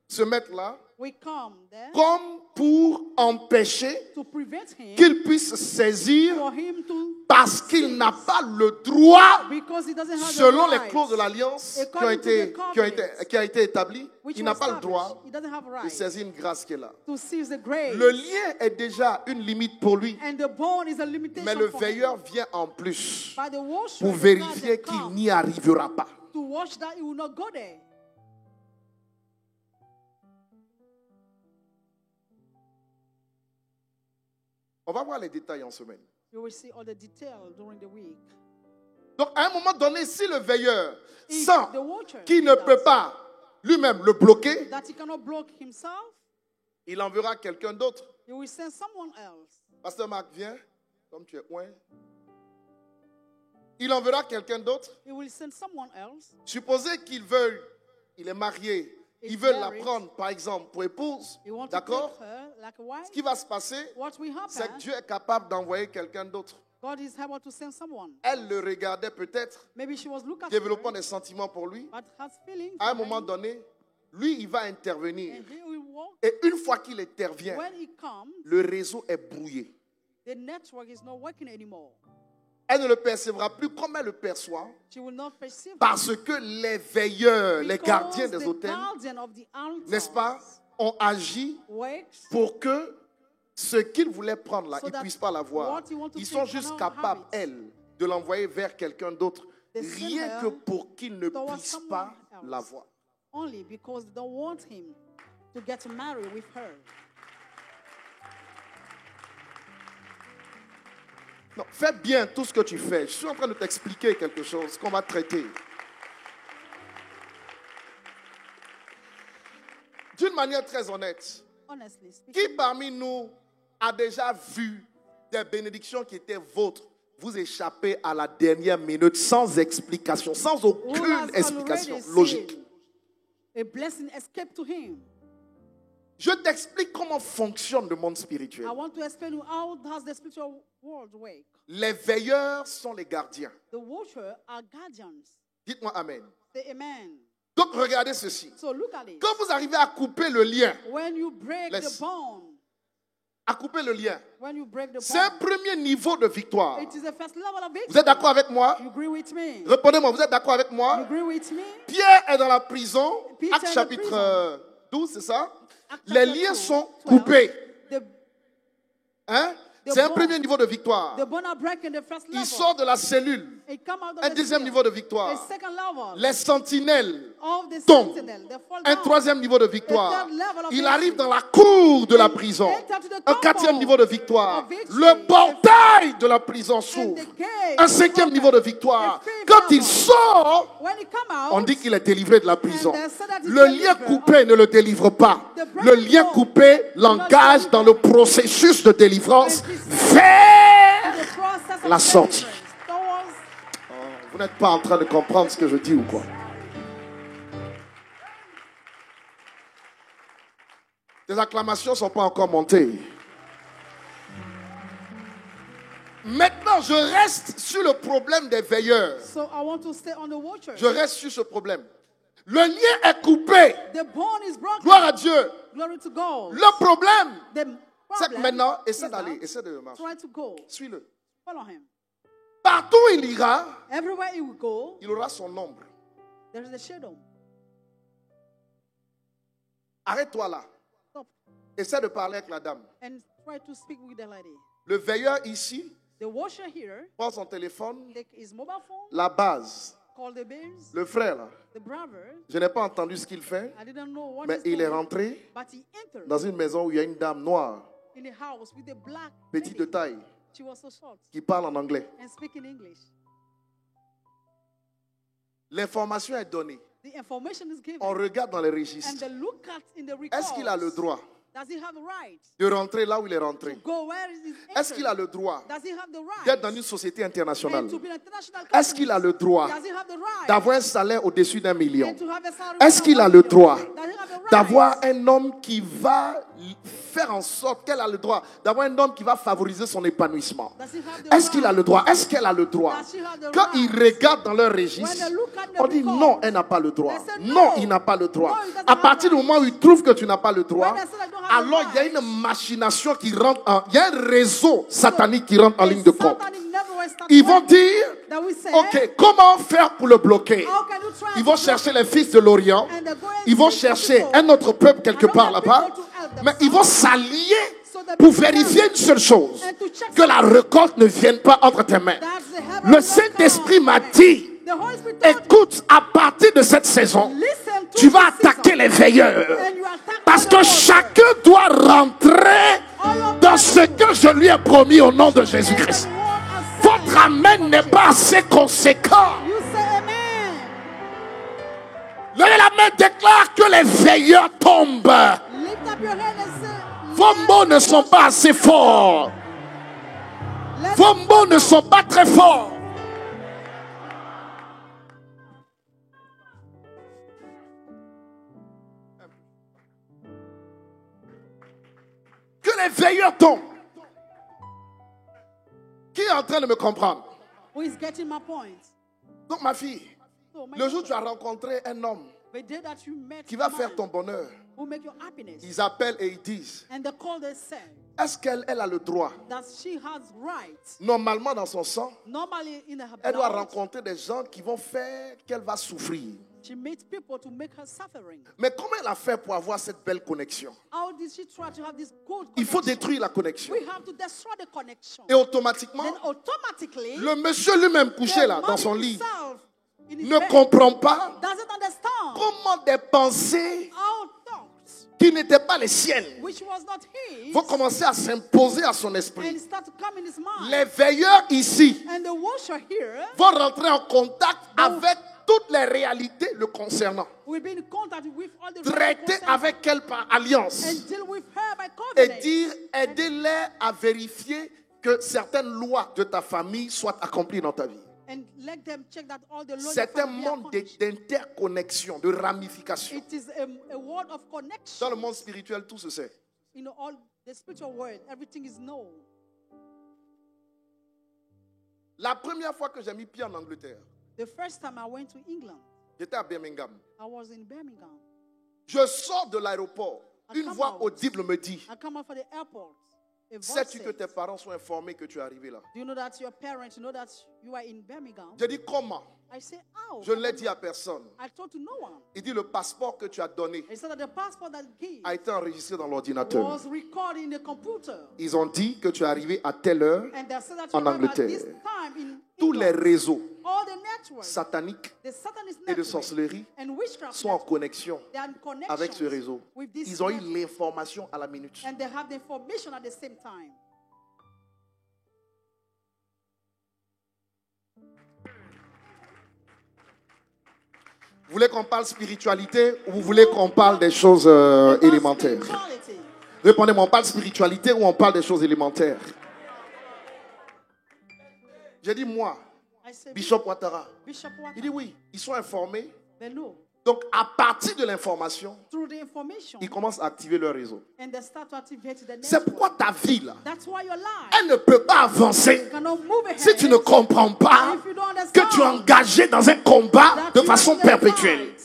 Speaker 1: se mettre là
Speaker 2: we come there
Speaker 1: comme pour empêcher
Speaker 2: to prevent him,
Speaker 1: qu'il puisse saisir
Speaker 2: for him to,
Speaker 1: parce qu'il n'a pas le droit,
Speaker 2: because he doesn't have
Speaker 1: selon
Speaker 2: the
Speaker 1: les
Speaker 2: right,
Speaker 1: clauses de l'alliance
Speaker 2: according to the covenant,
Speaker 1: qui a été établie,
Speaker 2: which
Speaker 1: il n'a
Speaker 2: was
Speaker 1: pas le
Speaker 2: established.
Speaker 1: droit
Speaker 2: He doesn't have
Speaker 1: de
Speaker 2: right
Speaker 1: saisir une grâce qui est là.
Speaker 2: to seize the grace.
Speaker 1: Le lien est déjà une limite pour lui,
Speaker 2: And the bone is a limitation
Speaker 1: mais le
Speaker 2: for
Speaker 1: veilleur
Speaker 2: him.
Speaker 1: vient en plus
Speaker 2: By the worship,
Speaker 1: pour
Speaker 2: the
Speaker 1: vérifier
Speaker 2: guardian
Speaker 1: qu'il
Speaker 2: come
Speaker 1: n'y arrivera pas.
Speaker 2: to watch that he will not go there.
Speaker 1: On va voir les détails en semaine.
Speaker 2: You will see all the detail during the week.
Speaker 1: Donc, à un moment donné, si le veilleur
Speaker 2: If
Speaker 1: sent
Speaker 2: the watcher
Speaker 1: qu'il ne
Speaker 2: does
Speaker 1: peut pas lui-même le bloquer,
Speaker 2: that he cannot block himself,
Speaker 1: il enverra quelqu'un d'autre.
Speaker 2: he will send someone else.
Speaker 1: Pasteur Marc, viens, comme tu es loin. Il enverra quelqu'un d'autre.
Speaker 2: He will send someone else.
Speaker 1: Supposez qu'il veuille, il est marié, il
Speaker 2: If
Speaker 1: veut la
Speaker 2: married,
Speaker 1: prendre, par exemple, pour épouse.
Speaker 2: He wants to
Speaker 1: D'accord?
Speaker 2: take her like a wife.
Speaker 1: Ce qui va se passer,
Speaker 2: What will
Speaker 1: c'est que
Speaker 2: happen?
Speaker 1: Dieu est capable d'envoyer quelqu'un d'autre.
Speaker 2: God is able to send someone.
Speaker 1: Elle le regardait peut-être,
Speaker 2: Maybe she was looking at
Speaker 1: développant
Speaker 2: her,
Speaker 1: des sentiments pour lui.
Speaker 2: but has feelings.
Speaker 1: À un
Speaker 2: for
Speaker 1: moment
Speaker 2: him,
Speaker 1: donné, lui, il va intervenir.
Speaker 2: and he will walk.
Speaker 1: Et une fois qu'il intervient,
Speaker 2: When he comes,
Speaker 1: le réseau est brouillé.
Speaker 2: the network is not working anymore.
Speaker 1: Elle ne le percevra plus comme elle le perçoit,
Speaker 2: She will not perceive
Speaker 1: parce que les veilleurs, les
Speaker 2: because
Speaker 1: gardiens des
Speaker 2: the
Speaker 1: hôtels,
Speaker 2: guardian of the altars
Speaker 1: n'est-ce pas, ont agi
Speaker 2: works
Speaker 1: pour que ce qu'ils voulaient prendre là,
Speaker 2: So
Speaker 1: ils ne
Speaker 2: that
Speaker 1: puissent pas l'avoir.
Speaker 2: what you want to
Speaker 1: Ils
Speaker 2: take
Speaker 1: sont juste
Speaker 2: cannot
Speaker 1: capables,
Speaker 2: have it.
Speaker 1: elles, de l'envoyer vers quelqu'un d'autre,
Speaker 2: They send
Speaker 1: rien
Speaker 2: her
Speaker 1: que pour qu'ils ne
Speaker 2: towards
Speaker 1: puissent
Speaker 2: someone
Speaker 1: pas
Speaker 2: else.
Speaker 1: l'avoir.
Speaker 2: only because they don't want him to get married with her.
Speaker 1: Non, fais bien tout ce que tu fais. Je suis en train de t'expliquer quelque chose qu'on va traiter. D'une manière très honnête,
Speaker 2: Honestly
Speaker 1: qui
Speaker 2: speaking,
Speaker 1: parmi nous a déjà vu des bénédictions qui étaient vôtres vous échapper à la dernière minute sans explication, sans
Speaker 2: who
Speaker 1: aucune
Speaker 2: has
Speaker 1: explication
Speaker 2: already
Speaker 1: logique?
Speaker 2: seen a blessing escape to him?
Speaker 1: Je t'explique comment fonctionne le monde spirituel.
Speaker 2: I want to explain you how does the spiritual world work.
Speaker 1: Les veilleurs sont les gardiens.
Speaker 2: The watchers are guardians.
Speaker 1: Dites-moi Amen.
Speaker 2: Say amen.
Speaker 1: Donc regardez ceci.
Speaker 2: So look at it.
Speaker 1: Quand vous arrivez à couper le lien,
Speaker 2: When you break
Speaker 1: Let's-
Speaker 2: the bond,
Speaker 1: à couper le lien,
Speaker 2: when you break the
Speaker 1: c'est un
Speaker 2: bond,
Speaker 1: premier niveau de victoire.
Speaker 2: it is the first level of victory.
Speaker 1: Vous êtes d'accord avec moi?
Speaker 2: You agree with me?
Speaker 1: Répondez-moi, vous êtes d'accord avec
Speaker 2: You
Speaker 1: moi?
Speaker 2: agree with me?
Speaker 1: Pierre est dans la prison,
Speaker 2: Peter
Speaker 1: Actes
Speaker 2: in the
Speaker 1: chapitre
Speaker 2: prison.
Speaker 1: 12, c'est ça?
Speaker 2: Acts
Speaker 1: Les
Speaker 2: chapter
Speaker 1: liens
Speaker 2: 2,
Speaker 1: sont
Speaker 2: 12.
Speaker 1: coupés.
Speaker 2: The,
Speaker 1: Hein?
Speaker 2: The
Speaker 1: C'est un
Speaker 2: bond.
Speaker 1: premier niveau de victoire.
Speaker 2: the bond are breaking the first level.
Speaker 1: Il sort de la cellule.
Speaker 2: It come out of
Speaker 1: Un
Speaker 2: the
Speaker 1: deuxième
Speaker 2: cell.
Speaker 1: niveau de
Speaker 2: A
Speaker 1: victoire.
Speaker 2: second level
Speaker 1: Les sentinelles
Speaker 2: of the
Speaker 1: tombent.
Speaker 2: sentinel. They fall
Speaker 1: Un
Speaker 2: down.
Speaker 1: troisième niveau de
Speaker 2: The
Speaker 1: victoire.
Speaker 2: third level of
Speaker 1: Il
Speaker 2: victory.
Speaker 1: arrive dans la cour de la prison.
Speaker 2: Enter to the
Speaker 1: Un
Speaker 2: temple
Speaker 1: quatrième niveau de victoire.
Speaker 2: of victory.
Speaker 1: Le portail de la prison
Speaker 2: And
Speaker 1: s'ouvre.
Speaker 2: the gate
Speaker 1: Un
Speaker 2: is
Speaker 1: cinquième
Speaker 2: open.
Speaker 1: niveau de victoire.
Speaker 2: The fifth
Speaker 1: Quand il
Speaker 2: level.
Speaker 1: sort,
Speaker 2: When he come out,
Speaker 1: on dit qu'il est délivré de la prison.
Speaker 2: And they said that he's
Speaker 1: Le lien
Speaker 2: delivered.
Speaker 1: coupé ne le délivre pas.
Speaker 2: The
Speaker 1: Le
Speaker 2: broken
Speaker 1: lien
Speaker 2: bone
Speaker 1: coupé l'engage dans le processus de délivrance vers
Speaker 2: the process of
Speaker 1: la sortie.
Speaker 2: deliverance towards
Speaker 1: Vous n'êtes pas en train de comprendre ce que je dis ou quoi? Les acclamations ne sont pas encore montées. Maintenant, je reste sur le problème des veilleurs.
Speaker 2: So I want to stay on the watcher.
Speaker 1: Je reste sur ce problème. Le lien est coupé.
Speaker 2: The bone is broken.
Speaker 1: Gloire à Dieu.
Speaker 2: Glory to God.
Speaker 1: Le problème,
Speaker 2: The
Speaker 1: c'est que
Speaker 2: problem
Speaker 1: maintenant, essaie
Speaker 2: is
Speaker 1: d'aller,
Speaker 2: that
Speaker 1: essaie de marcher.
Speaker 2: try to go.
Speaker 1: Suis-le.
Speaker 2: Follow him.
Speaker 1: Partout où il ira,
Speaker 2: Everywhere he will go,
Speaker 1: il aura son ombre.
Speaker 2: there is a shadow.
Speaker 1: Arrête-toi là.
Speaker 2: Stop
Speaker 1: Essaie de parler avec la dame.
Speaker 2: and try to speak with the lady.
Speaker 1: Le veilleur ici
Speaker 2: The watcher here
Speaker 1: prend son téléphone,
Speaker 2: take his mobile phone,
Speaker 1: la base.
Speaker 2: call the babes,
Speaker 1: Le frère là,
Speaker 2: the brother.
Speaker 1: je n'ai pas entendu ce qu'il fait,
Speaker 2: I didn't know what
Speaker 1: mais
Speaker 2: he's
Speaker 1: il est
Speaker 2: doing,
Speaker 1: rentré
Speaker 2: but he entered
Speaker 1: dans une maison où il y a une dame noire,
Speaker 2: in a house with a black
Speaker 1: petite de
Speaker 2: lady.
Speaker 1: taille,
Speaker 2: She was so short
Speaker 1: qui parle en anglais.
Speaker 2: and speaking English.
Speaker 1: L'information est donnée.
Speaker 2: The information is given.
Speaker 1: On regarde dans les
Speaker 2: And
Speaker 1: registres.
Speaker 2: they look at in the records.
Speaker 1: Est-ce qu'il a le droit
Speaker 2: Does he have the right
Speaker 1: de rentrer là où il est
Speaker 2: to
Speaker 1: rentré?
Speaker 2: go where he is
Speaker 1: Est-ce qu'il a
Speaker 2: entered?
Speaker 1: le droit
Speaker 2: Does he have the right
Speaker 1: d'être dans une société internationale?
Speaker 2: and to be an international
Speaker 1: Est-ce qu'il a le droit
Speaker 2: Does he have the right
Speaker 1: d'avoir un salaire au-dessus d'1 million?
Speaker 2: and to have a salary
Speaker 1: Est-ce
Speaker 2: of
Speaker 1: qu'il a
Speaker 2: 1
Speaker 1: le
Speaker 2: million?
Speaker 1: droit
Speaker 2: Does he have the right
Speaker 1: d'avoir un homme qui va faire en sorte qu'elle a le droit d'avoir un homme qui va favoriser son épanouissement?
Speaker 2: Does he have the
Speaker 1: Est-ce qu'il a
Speaker 2: right?
Speaker 1: le droit? Est-ce qu'elle a le droit?
Speaker 2: Does she have the
Speaker 1: Quand ils
Speaker 2: right?
Speaker 1: regardent dans leur
Speaker 2: When
Speaker 1: registre,
Speaker 2: they look at the
Speaker 1: on dit
Speaker 2: report,
Speaker 1: non, elle n'a pas le droit.
Speaker 2: they say
Speaker 1: Non,
Speaker 2: no.
Speaker 1: il n'a pas le droit.
Speaker 2: No, he doesn't
Speaker 1: À
Speaker 2: have
Speaker 1: partir du
Speaker 2: right.
Speaker 1: moment où ils trouvent que tu n'as pas le droit,
Speaker 2: When they say they don't have the
Speaker 1: alors il y a
Speaker 2: right,
Speaker 1: une machination qui rentre il y a un réseau satanique qui rentre en ligne de compte.
Speaker 2: Satan is never going to start
Speaker 1: Ils vont
Speaker 2: working.
Speaker 1: dire,
Speaker 2: That we say,
Speaker 1: ok, comment faire pour le bloquer?
Speaker 2: how can you try
Speaker 1: Ils
Speaker 2: to
Speaker 1: vont
Speaker 2: block
Speaker 1: chercher les fils de l'Orient.
Speaker 2: and they go and
Speaker 1: Ils vont
Speaker 2: seek
Speaker 1: chercher
Speaker 2: people,
Speaker 1: un autre peuple quelque part là-bas. Mais ils vont s'allier pour vérifier une seule chose, que la récolte ne vienne pas entre tes mains.
Speaker 2: That's the heaven
Speaker 1: Le
Speaker 2: of
Speaker 1: Saint-Esprit
Speaker 2: God.
Speaker 1: m'a dit,
Speaker 2: The Holy Spirit told me,
Speaker 1: écoute, à partir de cette saison,
Speaker 2: listen to
Speaker 1: tu vas
Speaker 2: this season,
Speaker 1: attaquer les veilleurs.
Speaker 2: and you attack
Speaker 1: Parce
Speaker 2: the
Speaker 1: que
Speaker 2: Lord.
Speaker 1: chacun doit rentrer dans ce que je lui ai promis au nom de Jésus-Christ.
Speaker 2: And the Lord has said,
Speaker 1: Votre amen n'est pas assez conséquent.
Speaker 2: you say amen.
Speaker 1: Levez la main, déclare que les veilleurs tombent.
Speaker 2: Lift up your hand and say,
Speaker 1: Vos mots ne sont pas assez forts.
Speaker 2: let
Speaker 1: Vos mots ne sont pas très forts. Que les veilleurs tombent. Qui est en train de me comprendre?
Speaker 2: who is getting my point?
Speaker 1: Donc ma fille,
Speaker 2: So, my
Speaker 1: le jour où
Speaker 2: daughter,
Speaker 1: tu as rencontré un homme
Speaker 2: the day that you met
Speaker 1: qui va
Speaker 2: a man
Speaker 1: faire ton bonheur,
Speaker 2: who make your happiness,
Speaker 1: ils appellent et ils disent,
Speaker 2: and they call, they say
Speaker 1: est-ce qu'elle a le droit?
Speaker 2: that she has rights.
Speaker 1: Normalement dans son sang,
Speaker 2: Normally in her
Speaker 1: elle doit
Speaker 2: blood,
Speaker 1: rencontrer des gens qui vont faire qu'elle va souffrir.
Speaker 2: she meets people to make her suffering.
Speaker 1: Mais comment elle a fait pour avoir cette belle connexion?
Speaker 2: How did she try to have this good
Speaker 1: Il faut
Speaker 2: connection?
Speaker 1: détruire la connexion.
Speaker 2: We have to destroy the connection.
Speaker 1: Et automatiquement,
Speaker 2: Then automatically,
Speaker 1: le monsieur lui-même couché
Speaker 2: the
Speaker 1: là dans
Speaker 2: man
Speaker 1: son lit
Speaker 2: himself in his
Speaker 1: ne
Speaker 2: bed
Speaker 1: comprend pas
Speaker 2: doesn't understand
Speaker 1: comment des pensées
Speaker 2: how thoughts,
Speaker 1: qui n'étaient pas les siennes
Speaker 2: which was not his,
Speaker 1: vont commencer à s'imposer à son esprit.
Speaker 2: and start to come in his mind.
Speaker 1: Les veilleurs ici
Speaker 2: And the watcher here
Speaker 1: vont rentrer en contact avec toutes les réalités le concernant.
Speaker 2: will be in contact with all the
Speaker 1: Traiter
Speaker 2: real
Speaker 1: avec elle par alliance
Speaker 2: and deal with her by
Speaker 1: et
Speaker 2: covenant.
Speaker 1: dire, aidez-les à vérifier que certaines lois de ta famille soient accomplies dans ta vie.
Speaker 2: And let them check that all the laws
Speaker 1: C'est un
Speaker 2: of family are
Speaker 1: monde
Speaker 2: punished.
Speaker 1: d'interconnexion, de ramification.
Speaker 2: It is a word of
Speaker 1: Dans
Speaker 2: connection.
Speaker 1: le monde spirituel, tout se sait.
Speaker 2: You know, all the spiritual word, everything is known.
Speaker 1: La première fois que j'ai mis pied en Angleterre,
Speaker 2: The first time I went to England,
Speaker 1: j'étais à Birmingham.
Speaker 2: I was in Birmingham.
Speaker 1: Je sors de l'aéroport. Une
Speaker 2: come
Speaker 1: voix
Speaker 2: out.
Speaker 1: audible me dit,
Speaker 2: I come out for the airport. A voice
Speaker 1: sais-tu que
Speaker 2: said,
Speaker 1: tes parents sont informés que tu es arrivé là?
Speaker 2: do you know that your parents know that you are in Birmingham?
Speaker 1: J'ai dit, comment?
Speaker 2: I say, how?
Speaker 1: Je ne l'ai dit à personne.
Speaker 2: I told to no one.
Speaker 1: Il dit, le passeport que tu as donné
Speaker 2: He said that the passport that he
Speaker 1: a été enregistré dans l'ordinateur.
Speaker 2: was recorded in the computer.
Speaker 1: Ils ont dit que tu es arrivé à telle heure.
Speaker 2: And they said that
Speaker 1: En
Speaker 2: you arrived at this
Speaker 1: Angleterre.
Speaker 2: time in
Speaker 1: Tous les
Speaker 2: England.
Speaker 1: réseaux
Speaker 2: All the networks,
Speaker 1: sataniques
Speaker 2: the satanist
Speaker 1: et de
Speaker 2: network
Speaker 1: sorcellerie
Speaker 2: and witchcraft
Speaker 1: sont en
Speaker 2: network,
Speaker 1: connexion
Speaker 2: they are in connection
Speaker 1: avec ce réseau.
Speaker 2: with this
Speaker 1: Ils ont eu
Speaker 2: network,
Speaker 1: l'information à la minute.
Speaker 2: and they have the information at the same time.
Speaker 1: Vous voulez qu'on parle spiritualité ou vous voulez qu'on parle des choses
Speaker 2: About
Speaker 1: élémentaires?
Speaker 2: spirituality.
Speaker 1: Répondez-moi, on parle spiritualité ou on parle des choses élémentaires? J'ai dit moi,
Speaker 2: I said,
Speaker 1: Bishop Ouattara.
Speaker 2: Bishop
Speaker 1: Il
Speaker 2: Waka,
Speaker 1: dit oui, ils sont informés.
Speaker 2: they know
Speaker 1: Donc à partir de l'information,
Speaker 2: through the information,
Speaker 1: ils commencent à activer leur réseau.
Speaker 2: and they start to activate the
Speaker 1: C'est
Speaker 2: network.
Speaker 1: pourquoi ta vie là,
Speaker 2: That's why your life
Speaker 1: elle ne peut pas avancer
Speaker 2: cannot move ahead
Speaker 1: si tu ne comprends pas
Speaker 2: if you don't understand
Speaker 1: que tu es engagé dans un combat
Speaker 2: that
Speaker 1: de
Speaker 2: you
Speaker 1: façon
Speaker 2: are in a
Speaker 1: perpétuelle.
Speaker 2: fight.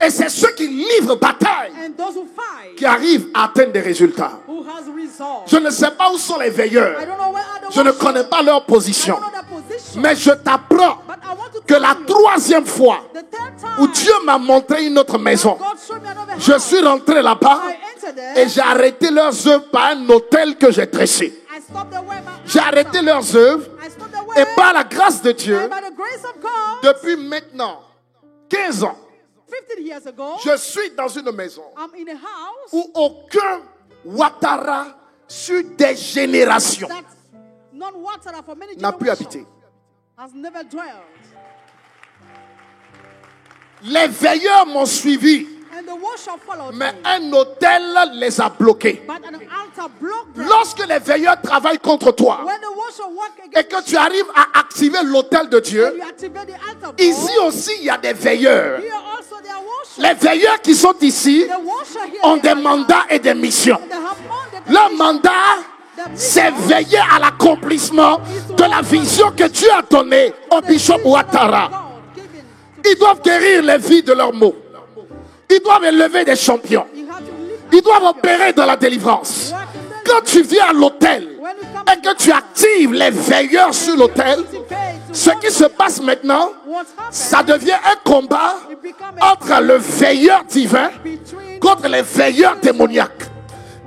Speaker 1: Et c'est ceux qui livrent bataille
Speaker 2: And those who fight,
Speaker 1: qui arrivent à atteindre des résultats.
Speaker 2: who has resolved.
Speaker 1: Je ne sais pas où sont les
Speaker 2: I
Speaker 1: veilleurs.
Speaker 2: don't know where are the
Speaker 1: Je ne
Speaker 2: watchers.
Speaker 1: connais pas leur
Speaker 2: I
Speaker 1: position.
Speaker 2: don't know their position.
Speaker 1: Mais je t'apprends
Speaker 2: But I want to
Speaker 1: que
Speaker 2: tell
Speaker 1: la
Speaker 2: you,
Speaker 1: troisième fois
Speaker 2: the third time
Speaker 1: où Dieu m'a montré une autre maison,
Speaker 2: God showed me another
Speaker 1: je
Speaker 2: house.
Speaker 1: suis rentré là-bas
Speaker 2: I entered there.
Speaker 1: et j'ai arrêté leurs œuvres par un hôtel que j'ai dressé.
Speaker 2: I stopped the way by
Speaker 1: J'ai arrêté leurs œuvres
Speaker 2: I stopped the way
Speaker 1: et par la grâce de Dieu,
Speaker 2: and by the grace of God,
Speaker 1: depuis maintenant 15 ans,
Speaker 2: 15 years ago,
Speaker 1: je suis dans une maison
Speaker 2: I'm in a house
Speaker 1: où aucun Ouattara sur des générations
Speaker 2: that non-Ouattara for many
Speaker 1: n'a pu
Speaker 2: generations
Speaker 1: habiter.
Speaker 2: has never dwelled.
Speaker 1: Les veilleurs m'ont suivi
Speaker 2: And the washer followed
Speaker 1: Mais
Speaker 2: me.
Speaker 1: un autel les a bloqués.
Speaker 2: But an altar blocked them.
Speaker 1: Lorsque les veilleurs travaillent contre toi
Speaker 2: When the washer worked
Speaker 1: et
Speaker 2: against
Speaker 1: que tu arrives à activer l'autel de
Speaker 2: you,
Speaker 1: Dieu,
Speaker 2: you activate the altar
Speaker 1: ici
Speaker 2: ball.
Speaker 1: aussi il y a des veilleurs.
Speaker 2: Here also there are washers.
Speaker 1: Les veilleurs qui sont ici
Speaker 2: The washer here
Speaker 1: ont
Speaker 2: they
Speaker 1: des
Speaker 2: are
Speaker 1: mandats et des missions.
Speaker 2: They have mandate
Speaker 1: Leur
Speaker 2: and
Speaker 1: mandat, c'est veiller à l'accomplissement de la vision que Dieu a donnée au bishop Ouattara. Ils doivent guérir les vies de leurs maux. Ils doivent élever des champions. Ils doivent opérer dans la délivrance. Quand tu viens à l'autel et que tu actives les veilleurs sur l'autel, ce qui se passe maintenant, ça devient un combat entre le veilleur divin contre les veilleurs démoniaques.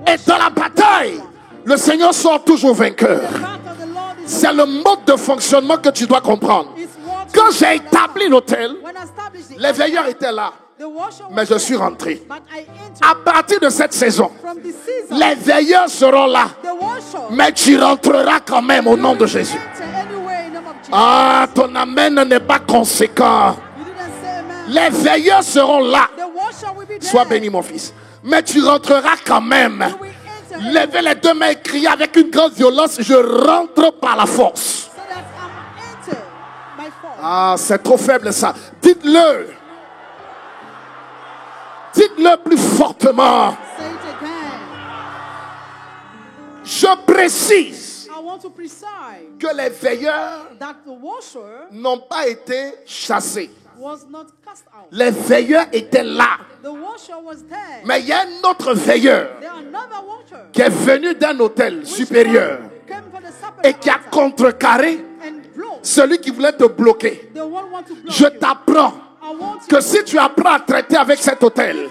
Speaker 1: Et dans la bataille, le Seigneur sort toujours vainqueur. C'est le mode de fonctionnement que tu dois comprendre. Quand j'ai établi l'autel, les veilleurs étaient là, mais je suis rentré. À partir de cette saison, les veilleurs seront là, mais tu rentreras quand même au nom de Jésus. Ah, ton amen n'est pas conséquent. Les veilleurs seront là. Sois béni, mon fils. Mais tu rentreras quand même. Levez les deux mains et criez avec une grande violence. Je rentre par la force. Ah, c'est trop faible ça. Dites-le. Dites-le plus fortement. Je précise que les veilleurs n'ont pas été chassés. Les veilleurs étaient là. Mais il y a un autre veilleur qui est venu d'un hôtel supérieur et qui a contrecarré celui qui voulait te bloquer. Je t'apprends que si tu apprends à traiter avec cet hôtel,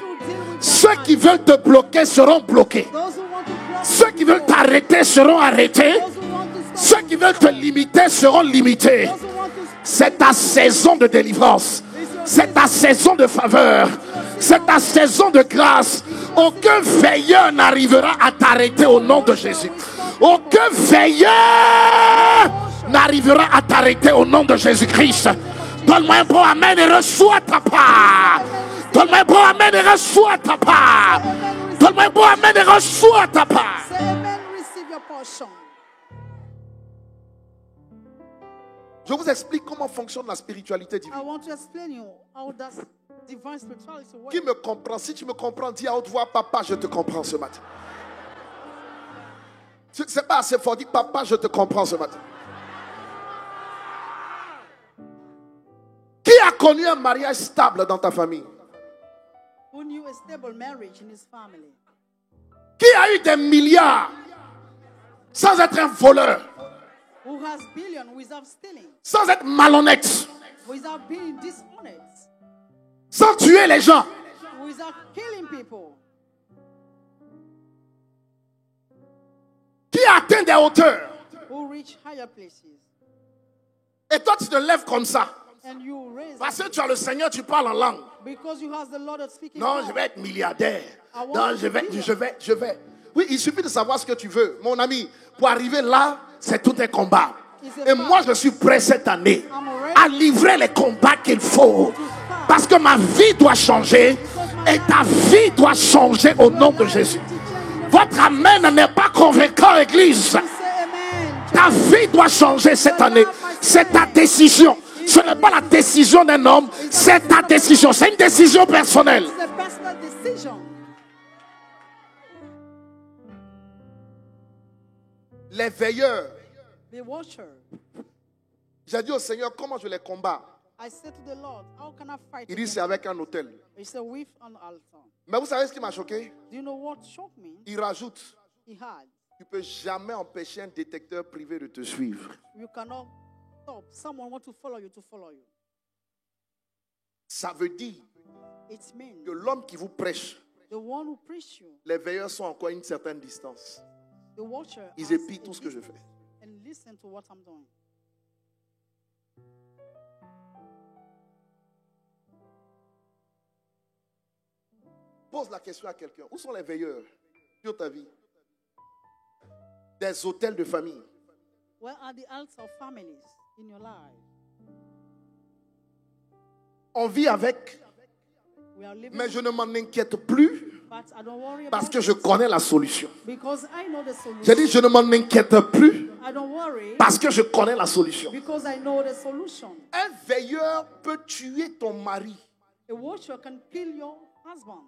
Speaker 1: ceux qui veulent te bloquer seront bloqués. Ceux qui veulent t'arrêter seront arrêtés. Ceux qui veulent te limiter seront limités. C'est ta saison de délivrance. C'est ta saison de faveur. C'est ta saison de grâce. Aucun veilleur n'arrivera à t'arrêter au nom de Jésus. Aucun veilleur n'arrivera à t'arrêter au nom de Jésus-Christ. Donne-moi un bon amen et reçois ta part. Donne-moi un bon amen et reçois ta part. Donne-moi un bon amen et reçois ta part. Je vous explique comment fonctionne la spiritualité divine. Qui me comprend? Si tu me comprends, dis à haute voix, papa, je te comprends ce matin. C'est pas assez fort, dis papa, je te comprends ce matin. Qui a connu un mariage stable dans ta famille? Qui a eu des milliards sans être un voleur? Sans être malhonnête? Sans tuer les gens? Qui a atteint des hauteurs? Et toi tu te lèves comme ça. Parce que tu as le Seigneur, tu parles en langue. Non, je vais être milliardaire. Non, je vais. Oui, il suffit de savoir ce que tu veux. Mon ami, pour arriver là, c'est tout un combat. Et moi, je suis prêt cette année à livrer les combats qu'il faut. Parce que ma vie doit changer et ta vie doit changer au nom de Jésus. Votre amen n'est pas convaincant, Église. Ta vie doit changer cette année. C'est ta décision. Ce n'est pas la décision d'un homme, c'est ta décision. C'est une décision personnelle. Les veilleurs. J'ai dit au Seigneur, comment je les combats? Il dit, c'est avec un autel. Mais vous savez ce qui m'a choqué? Il rajoute, tu ne peux jamais empêcher un détecteur privé de te suivre. Ça veut dire que l'homme qui vous prêche, les veilleurs sont encore à une certaine distance. Ils épient tout ce que je fais. Pose la question à quelqu'un. Où sont les veilleurs sur ta vie? Des hôtels de famille.
Speaker 2: Where are the altars of families in your life?
Speaker 1: On vit avec
Speaker 2: We are living,
Speaker 1: Mais je ne m'en inquiète plus
Speaker 2: but I don't worry
Speaker 1: parce
Speaker 2: about
Speaker 1: que je
Speaker 2: it
Speaker 1: connais la solution.
Speaker 2: because I know the solution.
Speaker 1: J'ai dit, je ne m'en inquiète plus
Speaker 2: I don't worry
Speaker 1: parce que je connais la solution.
Speaker 2: because I know the solution.
Speaker 1: Un veilleur peut tuer ton mari
Speaker 2: A watcher can kill your husband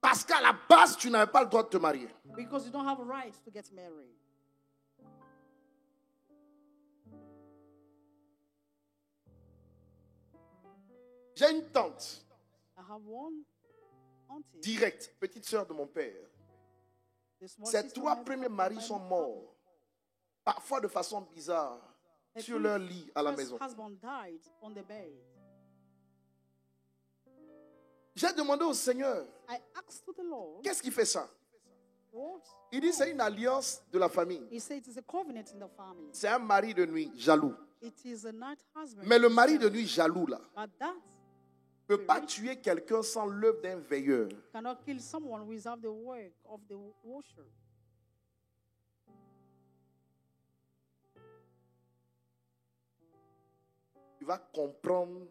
Speaker 1: parce qu'à la base, tu n'avais pas le droit de te marier.
Speaker 2: because you don't have a right to get married.
Speaker 1: J'ai une tante
Speaker 2: I have one auntie.
Speaker 1: directe, petite sœur de mon père.
Speaker 2: The small
Speaker 1: Ses
Speaker 2: sister
Speaker 1: 3
Speaker 2: of my-
Speaker 1: premiers
Speaker 2: of
Speaker 1: maris
Speaker 2: my
Speaker 1: sont
Speaker 2: mother.
Speaker 1: morts, parfois de façon bizarre,
Speaker 2: Her
Speaker 1: sur
Speaker 2: two
Speaker 1: leur lit à la
Speaker 2: first
Speaker 1: maison.
Speaker 2: husband died on the bed.
Speaker 1: J'ai demandé au Seigneur,
Speaker 2: I asked to the Lord,
Speaker 1: qu'est-ce qui fait ça?
Speaker 2: what?
Speaker 1: Il dit, c'est une alliance de la famille.
Speaker 2: He said it is a covenant in the family.
Speaker 1: C'est un mari de nuit jaloux.
Speaker 2: It is a night husband.
Speaker 1: Mais le mari de nuit jaloux, là,
Speaker 2: But that
Speaker 1: ne peut pas tuer quelqu'un sans l'œuvre d'un veilleur.
Speaker 2: cannot kill someone without the work of the washer.
Speaker 1: Tu vas comprendre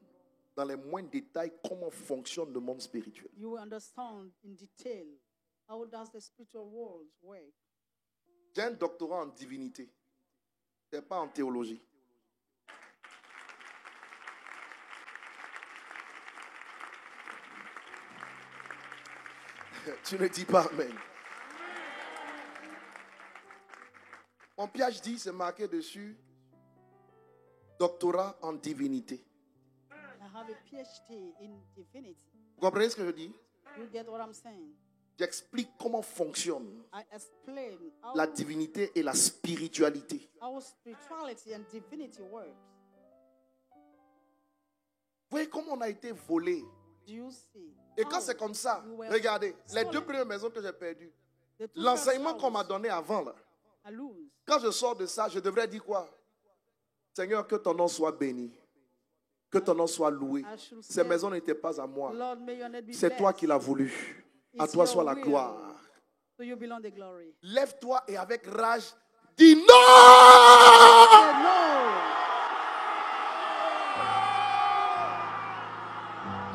Speaker 1: dans les moindres détails comment fonctionne le monde spirituel.
Speaker 2: You will understand in detail how does the spiritual world work.
Speaker 1: J'ai un doctorat en divinité. Ce n'est pas en théologie. Tu ne dis pas amen. Mon PhD, c'est marqué dessus doctorat en divinité.
Speaker 2: I have a PhD in divinity.
Speaker 1: Vous comprenez ce que je dis?
Speaker 2: You get what I'm saying?
Speaker 1: J'explique comment fonctionne
Speaker 2: I explain
Speaker 1: la divinité et la spiritualité.
Speaker 2: how spirituality and divinity works.
Speaker 1: Vous voyez comment on a été volé.
Speaker 2: Do you see?
Speaker 1: Et quand
Speaker 2: how
Speaker 1: c'est comme ça,
Speaker 2: you were
Speaker 1: regardez, les
Speaker 2: stolen?
Speaker 1: 2 premières maisons que j'ai perdues,
Speaker 2: The two
Speaker 1: l'enseignement
Speaker 2: first
Speaker 1: qu'on m'a
Speaker 2: houses
Speaker 1: donné avant, là,
Speaker 2: are loose.
Speaker 1: quand je sors de ça, je devrais dire quoi? Seigneur, que ton nom soit béni. Que ton nom soit loué.
Speaker 2: I should
Speaker 1: Ces
Speaker 2: say,
Speaker 1: maisons n'étaient pas à moi.
Speaker 2: Lord, may your name be
Speaker 1: C'est toi
Speaker 2: blessed.
Speaker 1: qui l'as voulu. À
Speaker 2: It's
Speaker 1: toi
Speaker 2: your
Speaker 1: soit la
Speaker 2: will.
Speaker 1: gloire.
Speaker 2: To you belong the glory.
Speaker 1: Lève-toi et avec rage, dis non!
Speaker 2: Say no.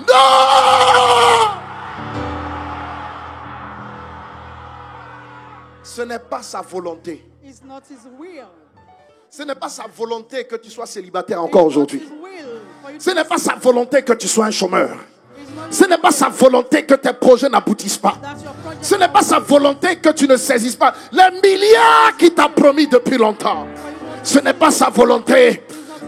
Speaker 1: Non! Ce n'est pas sa volonté.
Speaker 2: It's not his will.
Speaker 1: Ce n'est pas sa volonté que tu sois célibataire encore
Speaker 2: It's not
Speaker 1: aujourd'hui.
Speaker 2: his will for you
Speaker 1: Ce
Speaker 2: to
Speaker 1: n'est pas
Speaker 2: be
Speaker 1: sa volonté que tu sois un chômeur.
Speaker 2: It's not
Speaker 1: Ce
Speaker 2: his
Speaker 1: n'est pas
Speaker 2: will
Speaker 1: sa volonté que tes projets n'aboutissent pas.
Speaker 2: that your project
Speaker 1: Ce n'est pas sa volonté que tu ne saisisses pas les milliards qu'il t'a promis depuis longtemps. Ce n'est pas sa volonté.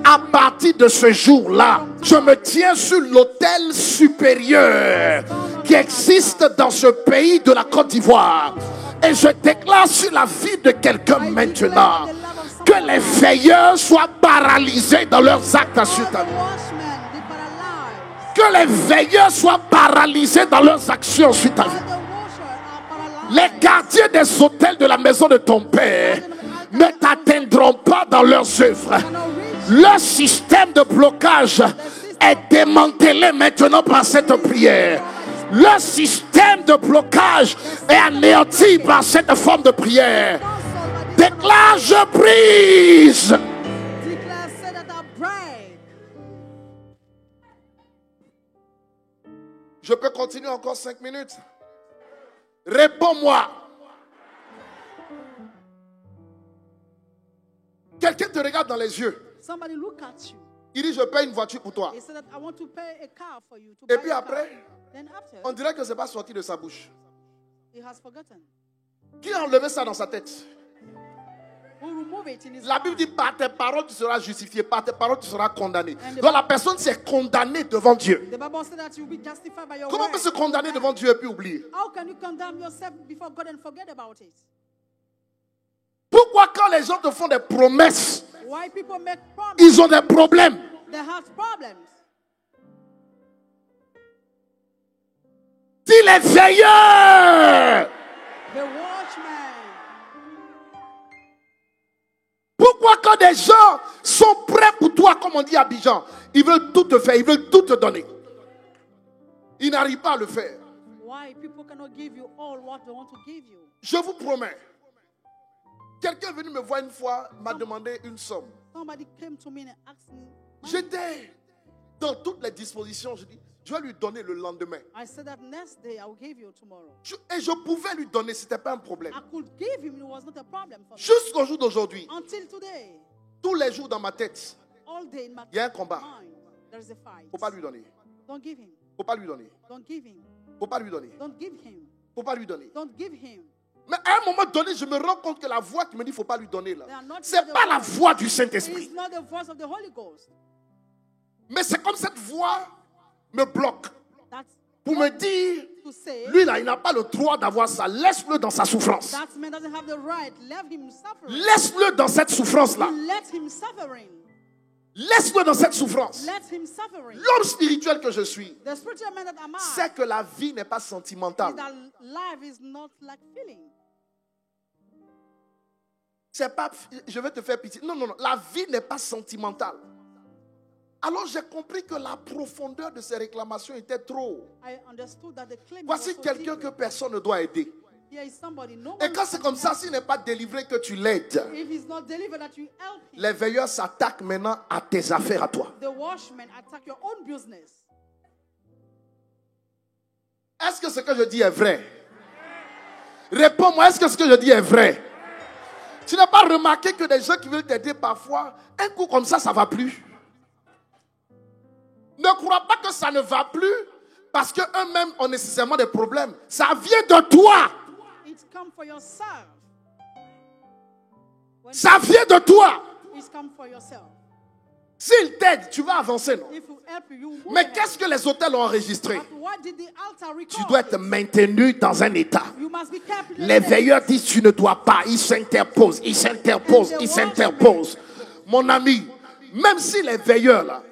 Speaker 1: À partir de ce jour-là, je me tiens sur l'autel supérieur qui existe dans ce pays de la Côte d'Ivoire. Et je déclare sur la vie de quelqu'un maintenant que les veilleurs soient paralysés dans leurs actes à suite à
Speaker 2: the
Speaker 1: nous.
Speaker 2: watchmen, they paralyzed.
Speaker 1: Que les veilleurs soient paralysés dans leurs actions suite à
Speaker 2: All
Speaker 1: vous.
Speaker 2: the watchers are
Speaker 1: Les
Speaker 2: paralyzed.
Speaker 1: gardiens des hôtels de la maison de ton père ne t'atteindront pas dans leurs œuvres. Leur système de blocage est démantelé maintenant par cette prière. Leur système de blocage est anéanti par cette forme de prière. Déclare, je brise.
Speaker 2: Declare, say that I break.
Speaker 1: Je peux continuer encore 5 minutes. Réponds-moi. Quelqu'un te regarde dans les yeux.
Speaker 2: Somebody look at you.
Speaker 1: Il dit, je paye une voiture pour toi.
Speaker 2: He said that I want to pay a car for you. To
Speaker 1: Et
Speaker 2: buy
Speaker 1: puis
Speaker 2: a
Speaker 1: après,
Speaker 2: car. Then after,
Speaker 1: on dirait que ce n'est pas sorti de sa bouche.
Speaker 2: he has forgotten.
Speaker 1: Qui a enlevé ça dans sa tête?
Speaker 2: We'll remove it in his
Speaker 1: La Bible dit,
Speaker 2: mind.
Speaker 1: par tes paroles, tu seras justifié. Par tes paroles, tu seras condamné.
Speaker 2: And the
Speaker 1: Donc la personne s'est condamnée devant Dieu.
Speaker 2: The Bible said that you'll be justified by your
Speaker 1: Comment on peut
Speaker 2: word.
Speaker 1: se condamner devant Dieu et puis oublier?
Speaker 2: How can you condemn yourself before God and forget about it?
Speaker 1: Pourquoi quand les gens te font des promesses,
Speaker 2: Why people make promises?
Speaker 1: ils ont des problèmes?
Speaker 2: They have problems.
Speaker 1: Dis les veilleurs.
Speaker 2: The watchmen.
Speaker 1: Pourquoi quand des gens sont prêts pour toi, comme on dit à Abidjan, ils veulent tout te faire, ils veulent tout te donner. Ils n'arrivent pas à le faire.
Speaker 2: Why people cannot give you all what they want to give you?
Speaker 1: Je vous promets. Quelqu'un est venu me voir une fois, m'a demandé une somme.
Speaker 2: Somebody came to me and asked me,
Speaker 1: J'étais dans toutes les dispositions. Je dis, Je vais lui donner le lendemain.
Speaker 2: I said that next day I will give you tomorrow.
Speaker 1: Et je pouvais lui donner, ce n'était pas un problème.
Speaker 2: I could give him, it was not a problem for me.
Speaker 1: Jusqu'au jour d'aujourd'hui,
Speaker 2: Until today,
Speaker 1: tous les jours dans ma tête,
Speaker 2: all day in my
Speaker 1: il y a un combat.
Speaker 2: mind, there is a fight.
Speaker 1: Il ne faut pas lui donner.
Speaker 2: Don't give him.
Speaker 1: Il ne faut pas lui donner.
Speaker 2: Don't give him.
Speaker 1: Il ne faut pas lui donner. Il
Speaker 2: Don't give him.
Speaker 1: ne faut pas lui donner.
Speaker 2: Don't give him.
Speaker 1: Mais à un moment donné, je me rends compte que la voix qui me dit qu'il ne faut pas lui donner là,
Speaker 2: They are not
Speaker 1: ce n'est
Speaker 2: the
Speaker 1: pas la
Speaker 2: voice.
Speaker 1: voix du
Speaker 2: It
Speaker 1: Saint-Esprit.
Speaker 2: is not the voice of the Holy Ghost.
Speaker 1: Mais c'est comme cette voix me bloque
Speaker 2: That's
Speaker 1: pour me dire,
Speaker 2: to say
Speaker 1: lui là, il n'a pas le droit d'avoir ça. Laisse-le dans sa souffrance.
Speaker 2: that man doesn't have the right. Let him suffering.
Speaker 1: Laisse-le dans cette souffrance-là.
Speaker 2: Let him suffering.
Speaker 1: Laisse-le dans cette souffrance.
Speaker 2: Let him suffering.
Speaker 1: L'homme spirituel que je suis
Speaker 2: The spiritual man that am I
Speaker 1: sait que la vie n'est pas
Speaker 2: is
Speaker 1: sentimentale.
Speaker 2: that life is not like feeling.
Speaker 1: C'est pas, je vais te faire pitié. Non, non, non. La vie n'est pas sentimentale. Alors j'ai compris que la profondeur de ces réclamations était trop.
Speaker 2: I understood that the claim
Speaker 1: Voici
Speaker 2: was so
Speaker 1: quelqu'un
Speaker 2: deep.
Speaker 1: que personne ne doit aider.
Speaker 2: Here is somebody. No
Speaker 1: Et
Speaker 2: one,
Speaker 1: quand c'est comme ça, s'il n'est pas délivré, que tu l'aides.
Speaker 2: if he's not delivered, that you help him.
Speaker 1: Les veilleurs s'attaquent maintenant à tes affaires à toi.
Speaker 2: The watchmen attack your own business.
Speaker 1: Est-ce que ce que je dis est vrai? Réponds-moi, est-ce que ce que je dis est vrai? Tu n'as pas remarqué que des gens qui veulent t'aider parfois, un coup comme ça ne va plus. Ne crois pas que ça ne va plus parce qu'eux-mêmes ont nécessairement des problèmes. Ça vient de toi.
Speaker 2: It's come for yourself. When
Speaker 1: Ça vient de toi.
Speaker 2: it's come for yourself.
Speaker 1: S'ils t'aident, tu vas avancer, non?
Speaker 2: If you help you move
Speaker 1: Mais
Speaker 2: ahead.
Speaker 1: qu'est-ce que les hôtels ont enregistré?
Speaker 2: But what did the altar record?
Speaker 1: Tu dois être maintenu dans un état.
Speaker 2: You must be kept in
Speaker 1: Les
Speaker 2: the
Speaker 1: veilleurs disent tu ne dois pas. Ils s'interposent, ils s'interposent, ils s'interposent. Mon ami, même si les veilleurs là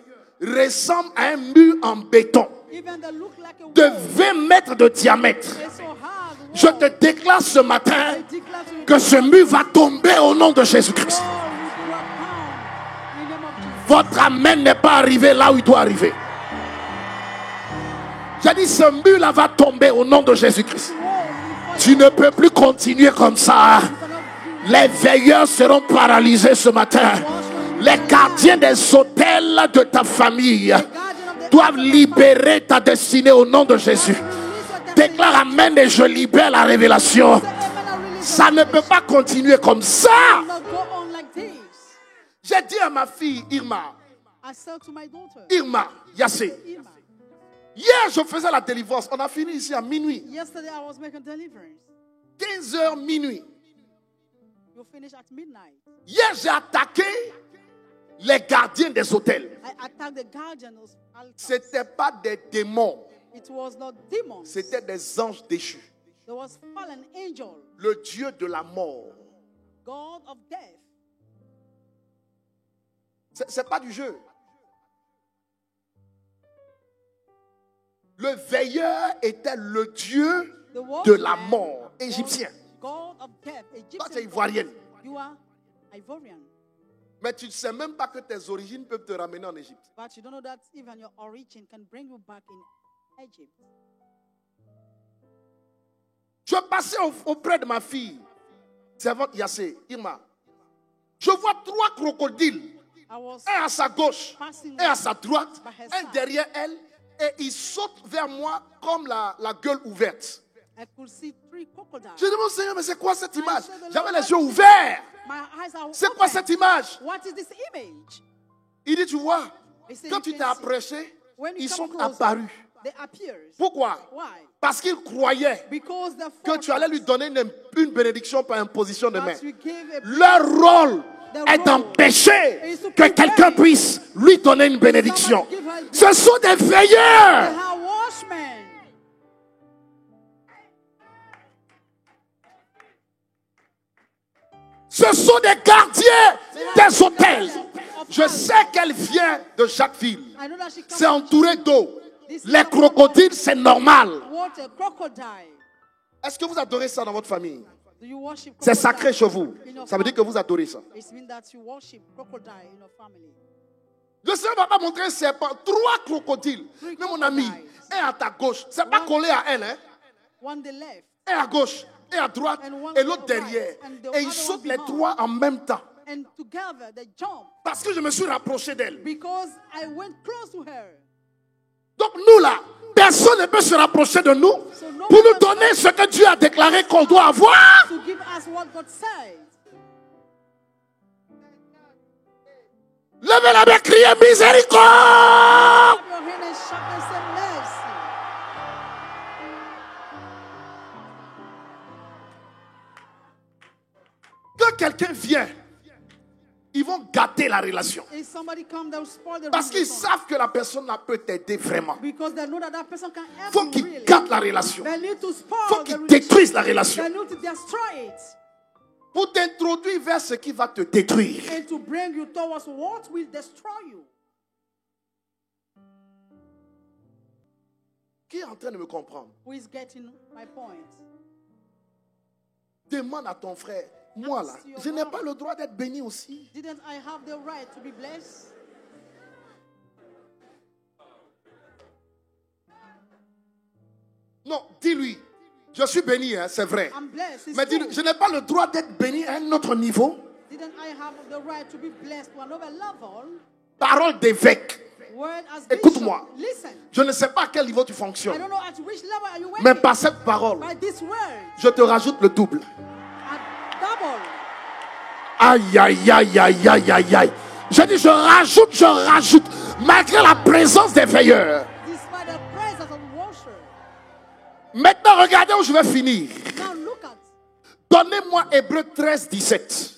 Speaker 1: ressemblent à un mur en béton
Speaker 2: Even they look like a
Speaker 1: de
Speaker 2: wall.
Speaker 1: 20 mètres de diamètre,
Speaker 2: It's so hard.
Speaker 1: je te déclare ce matin
Speaker 2: I declare to you
Speaker 1: que ce mur va tomber au nom de Jésus-Christ.
Speaker 2: all will drop down in the name of Jesus.
Speaker 1: Votre amen n'est pas arrivé là où il doit arriver. J'ai dit ce mur là va tomber au nom de Jésus-Christ. Tu ne peux plus continuer comme ça. Les veilleurs seront paralysés ce matin. Les gardiens des hôtels de ta famille doivent libérer ta destinée au nom de Jésus. Déclare amen et je libère la révélation. Ça ne peut pas continuer comme ça.
Speaker 2: Not go on like this.
Speaker 1: J'ai dit à ma fille Irma,
Speaker 2: I said to my daughter,
Speaker 1: Irma, Yassé,
Speaker 2: Irma,
Speaker 1: hier je faisais la délivrance. On a fini ici à minuit.
Speaker 2: yesterday I was making deliverance.
Speaker 1: 15h minuit.
Speaker 2: You finish at midnight.
Speaker 1: Hier j'ai attaqué les gardiens des hôtels.
Speaker 2: I attacked the guardian of altar.
Speaker 1: C'était pas des démons,
Speaker 2: It was not demons.
Speaker 1: c'était des anges déchus.
Speaker 2: There was fallen angel,
Speaker 1: Le Dieu de la mort.
Speaker 2: God of death.
Speaker 1: C'est pas du jeu. Le veilleur était le Dieu
Speaker 2: The watchman
Speaker 1: de la mort
Speaker 2: was
Speaker 1: égyptien.
Speaker 2: God of death,
Speaker 1: Toi,
Speaker 2: Egyptian.
Speaker 1: tu es ivoirienne.
Speaker 2: You are Ivorian.
Speaker 1: Mais tu ne sais même pas que tes origines peuvent te ramener en Égypte.
Speaker 2: But you don't know that even your origin can bring you back in Egypt.
Speaker 1: Je passais auprès de ma fille, servante Yassé, Irma. Je vois 3 crocodiles,
Speaker 2: I was
Speaker 1: un à sa gauche,
Speaker 2: passing
Speaker 1: un à sa droite,
Speaker 2: by her
Speaker 1: un
Speaker 2: side.
Speaker 1: derrière elle, et ils sautent vers moi comme la gueule ouverte.
Speaker 2: I could see 3 crocodiles.
Speaker 1: Je demande au Seigneur, mais c'est quoi cette image?
Speaker 2: said, the
Speaker 1: J'avais
Speaker 2: Lord,
Speaker 1: les yeux ouverts.
Speaker 2: My eyes are
Speaker 1: C'est quoi
Speaker 2: open.
Speaker 1: cette image?
Speaker 2: What is this image?
Speaker 1: Il dit, tu vois,
Speaker 2: He said,
Speaker 1: quand
Speaker 2: you
Speaker 1: tu
Speaker 2: can
Speaker 1: t'es
Speaker 2: see.
Speaker 1: approché,
Speaker 2: When you
Speaker 1: ils sont
Speaker 2: come closer,
Speaker 1: apparus.
Speaker 2: they appear.
Speaker 1: Pourquoi?
Speaker 2: Why?
Speaker 1: Parce qu'ils croyaient
Speaker 2: Because the
Speaker 1: que tu allais lui donner une bénédiction par imposition de main.
Speaker 2: you give a
Speaker 1: Leur rôle est d'empêcher que quelqu'un puisse lui donner une bénédiction. Ce sont des veilleurs.
Speaker 2: They are watchmen.
Speaker 1: Ce sont des gardiens des hôtels. Je sais qu'elle vient de Jacquesville.
Speaker 2: I know that she comes
Speaker 1: C'est entouré d'eau.
Speaker 2: This is
Speaker 1: Les
Speaker 2: not
Speaker 1: crocodiles, c'est normal.
Speaker 2: What a crocodile.
Speaker 1: Est-ce que vous adorez ça dans votre famille?
Speaker 2: Do you worship
Speaker 1: C'est
Speaker 2: crocodile
Speaker 1: sacré chez vous.
Speaker 2: in your
Speaker 1: Ça veut dire que
Speaker 2: family?
Speaker 1: vous adorez ça.
Speaker 2: It means that you worship crocodile in your family.
Speaker 1: Le Seigneur va pas montrer un serpent. 3 crocodiles. Mais mon ami, un à ta gauche. C'est pas collé à elle, hein?
Speaker 2: One the left
Speaker 1: Un à gauche, un à droite et l'autre derrière. Et ils sautent les 3 en même temps.
Speaker 2: and together they jump
Speaker 1: Parce que je me suis rapproché d'elle.
Speaker 2: because I went close to her.
Speaker 1: Donc nous là, personne ne peut se rapprocher de nous pour nous donner ce que Dieu a déclaré qu'on doit avoir.
Speaker 2: To give us what God said.
Speaker 1: Levez la main, criez miséricorde.
Speaker 2: Clap your hand and shout and say mercy.
Speaker 1: Quand quelqu'un vient, ils vont gâter la relation.
Speaker 2: If somebody come, they'll spoil the
Speaker 1: Parce qu'ils
Speaker 2: relationship.
Speaker 1: savent que la personne peut t'aider vraiment.
Speaker 2: Because they know that that person can help
Speaker 1: Faut
Speaker 2: you
Speaker 1: qu'ils
Speaker 2: really.
Speaker 1: gâtent la relation.
Speaker 2: They need to spoil
Speaker 1: Faut
Speaker 2: the
Speaker 1: qu'ils
Speaker 2: relationship.
Speaker 1: détruisent la relation.
Speaker 2: They need to destroy it.
Speaker 1: Pour t'introduire vers ce qui va te détruire.
Speaker 2: And to bring you towards what will destroy you.
Speaker 1: Qui est en train de me comprendre?
Speaker 2: Who is getting my point?
Speaker 1: Demande à ton frère. Moi là, je n'ai pas le droit d'être béni aussi.
Speaker 2: Didn't I have the right to be blessed?
Speaker 1: Non, dis-lui. Je suis béni, hein, c'est vrai.
Speaker 2: I'm blessed. It's
Speaker 1: Mais
Speaker 2: true.
Speaker 1: dis-lui, je n'ai pas le droit d'être béni à un autre niveau.
Speaker 2: Didn't I have the right to be blessed to another level?
Speaker 1: Parole d'évêque.
Speaker 2: Word as
Speaker 1: Écoute-moi.
Speaker 2: bishop. Listen.
Speaker 1: Je ne sais pas à quel niveau tu
Speaker 2: I
Speaker 1: fonctionnes.
Speaker 2: don't know at which level are you working.
Speaker 1: Mais par cette parole,
Speaker 2: By this word,
Speaker 1: je te rajoute le double.
Speaker 2: at double.
Speaker 1: Aïe, aïe, aïe, aïe, aïe, aïe, aïe. Je dis, je rajoute. Malgré la présence des veilleurs.
Speaker 2: Despite the presence of worship.
Speaker 1: Maintenant, regardez où je vais finir.
Speaker 2: Now look at
Speaker 1: Donnez-moi Hébreux 13, 17.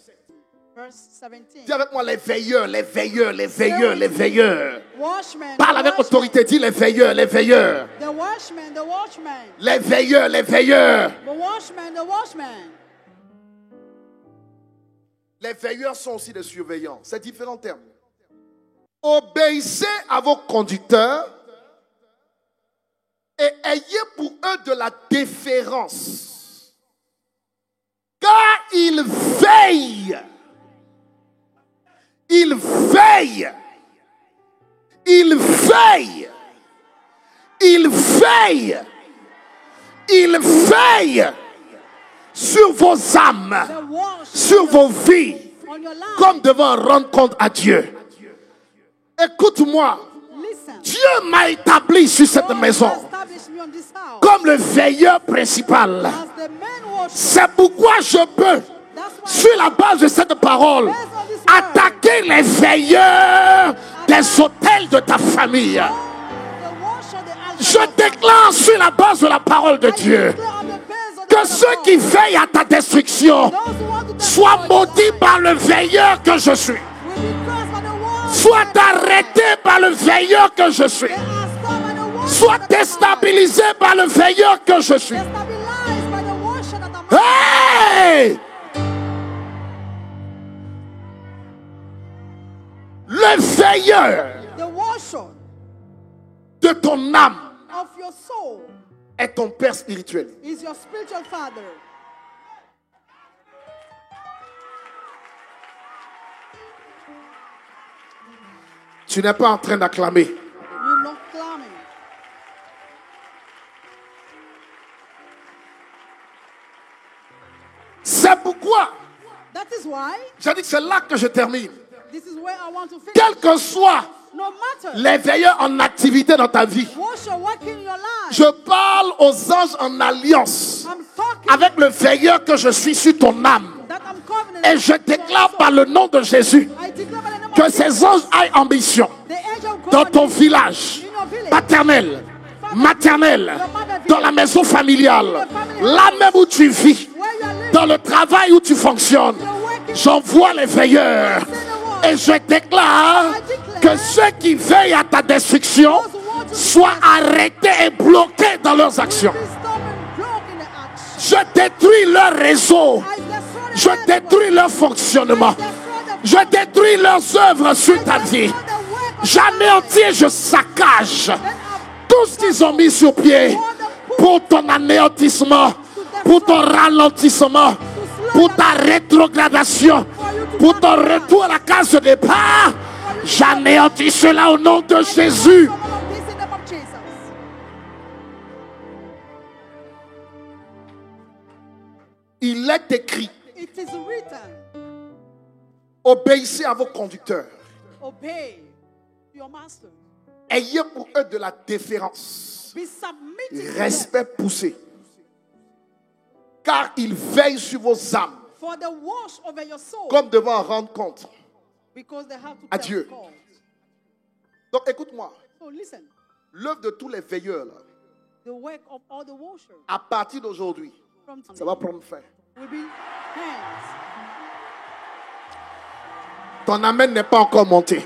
Speaker 2: verse 17.
Speaker 1: Dis avec moi les veilleurs, les veilleurs, les veilleurs, les veilleurs.
Speaker 2: Watchmen.
Speaker 1: Parle
Speaker 2: the
Speaker 1: avec
Speaker 2: watchmen,
Speaker 1: autorité, dis les veilleurs, les veilleurs.
Speaker 2: The watchmen, the watchmen.
Speaker 1: Les veilleurs, les veilleurs.
Speaker 2: The watchmen, the watchmen.
Speaker 1: Les veilleurs sont aussi des surveillants. C'est différents termes. Obéissez à vos conducteurs et ayez pour eux de la déférence. Car ils veillent. Ils veillent. Ils veillent. Ils veillent. Ils veillent sur vos âmes,
Speaker 2: The watch
Speaker 1: sur vos vies,
Speaker 2: on your life.
Speaker 1: comme devant rendre compte à Dieu. Écoute-moi,
Speaker 2: Listen.
Speaker 1: Dieu m'a établi sur cette
Speaker 2: God
Speaker 1: maison
Speaker 2: established me on this house
Speaker 1: comme le veilleur principal.
Speaker 2: as the main watchman.
Speaker 1: C'est pourquoi je peux,
Speaker 2: That's why
Speaker 1: sur la base de cette parole, attaquer les veilleurs des hôtels de ta famille.
Speaker 2: the watch on the altar
Speaker 1: Je
Speaker 2: of
Speaker 1: déclare sur la base de la parole de
Speaker 2: I
Speaker 1: Dieu
Speaker 2: declare on the base of
Speaker 1: que
Speaker 2: the
Speaker 1: ceux
Speaker 2: God,
Speaker 1: qui veillent à ta destruction
Speaker 2: those who want to
Speaker 1: soient
Speaker 2: destroy
Speaker 1: maudits
Speaker 2: your life
Speaker 1: par le veilleur que je suis,
Speaker 2: will be cursed by the watch
Speaker 1: soient
Speaker 2: that I
Speaker 1: arrêtés par le veilleur que je suis,
Speaker 2: They are stopped by the watch
Speaker 1: soient
Speaker 2: that I
Speaker 1: déstabilisés par le veilleur que je suis.
Speaker 2: Destabilized by the watch that I'm
Speaker 1: Hey! Le veilleur
Speaker 2: The watcher
Speaker 1: de ton âme
Speaker 2: of your soul
Speaker 1: est ton père spirituel.
Speaker 2: is your spiritual father.
Speaker 1: Tu n'es pas en train d'acclamer.
Speaker 2: You're not claiming.
Speaker 1: C'est pourquoi
Speaker 2: That is why
Speaker 1: j'ai dit que c'est là que je termine.
Speaker 2: this is where I want to finish.
Speaker 1: Quel que soit
Speaker 2: No matter
Speaker 1: les veilleurs en activité dans ta vie,
Speaker 2: what's your work in your life,
Speaker 1: je parle aux anges en alliance
Speaker 2: I'm talking
Speaker 1: avec le veilleur que je suis sur ton âme.
Speaker 2: that I'm covenant.
Speaker 1: Et je déclare par le nom de Jésus
Speaker 2: I declare by the name
Speaker 1: que
Speaker 2: of
Speaker 1: ces
Speaker 2: Jesus,
Speaker 1: anges aient ambition
Speaker 2: the angel of God
Speaker 1: dans ton
Speaker 2: in
Speaker 1: village
Speaker 2: your village,
Speaker 1: paternel, maternel, dans la maison familiale, là même où tu vis,
Speaker 2: where you are living,
Speaker 1: dans le travail où tu fonctionnes. J'envoie les veilleurs et je déclare que ceux qui veillent à ta destruction soient arrêtés et bloqués dans leurs actions.
Speaker 2: be stopped and broken the action.
Speaker 1: Je détruis leur réseau.
Speaker 2: I destroy the
Speaker 1: Je
Speaker 2: network.
Speaker 1: détruis leur fonctionnement. Je détruis leurs œuvres sur ta vie. J'anéantis et je saccage tout ce qu'ils ont mis sur pied pour ton anéantissement, pour ton ralentissement, pour ta rétrogradation, pour ton retour à la case de départ. J'anéantis cela au nom de Jésus. Il est écrit,
Speaker 2: It is written,
Speaker 1: obéissez à vos conducteurs.
Speaker 2: obey your master.
Speaker 1: Ayez pour eux de la déférence,
Speaker 2: Be submitted to them,
Speaker 1: respect poussé, car ils veillent sur vos âmes,
Speaker 2: for the wash over your soul,
Speaker 1: comme devant en rendre compte.
Speaker 2: because they have to
Speaker 1: à
Speaker 2: tell
Speaker 1: Dieu.
Speaker 2: God.
Speaker 1: Donc écoute-moi,
Speaker 2: So listen,
Speaker 1: l'œuvre de tous les veilleurs, là,
Speaker 2: the work of all the washers
Speaker 1: à partir d'aujourd'hui,
Speaker 2: from
Speaker 1: ça va prendre fin.
Speaker 2: will be hands.
Speaker 1: Ton amen n'est pas encore monté.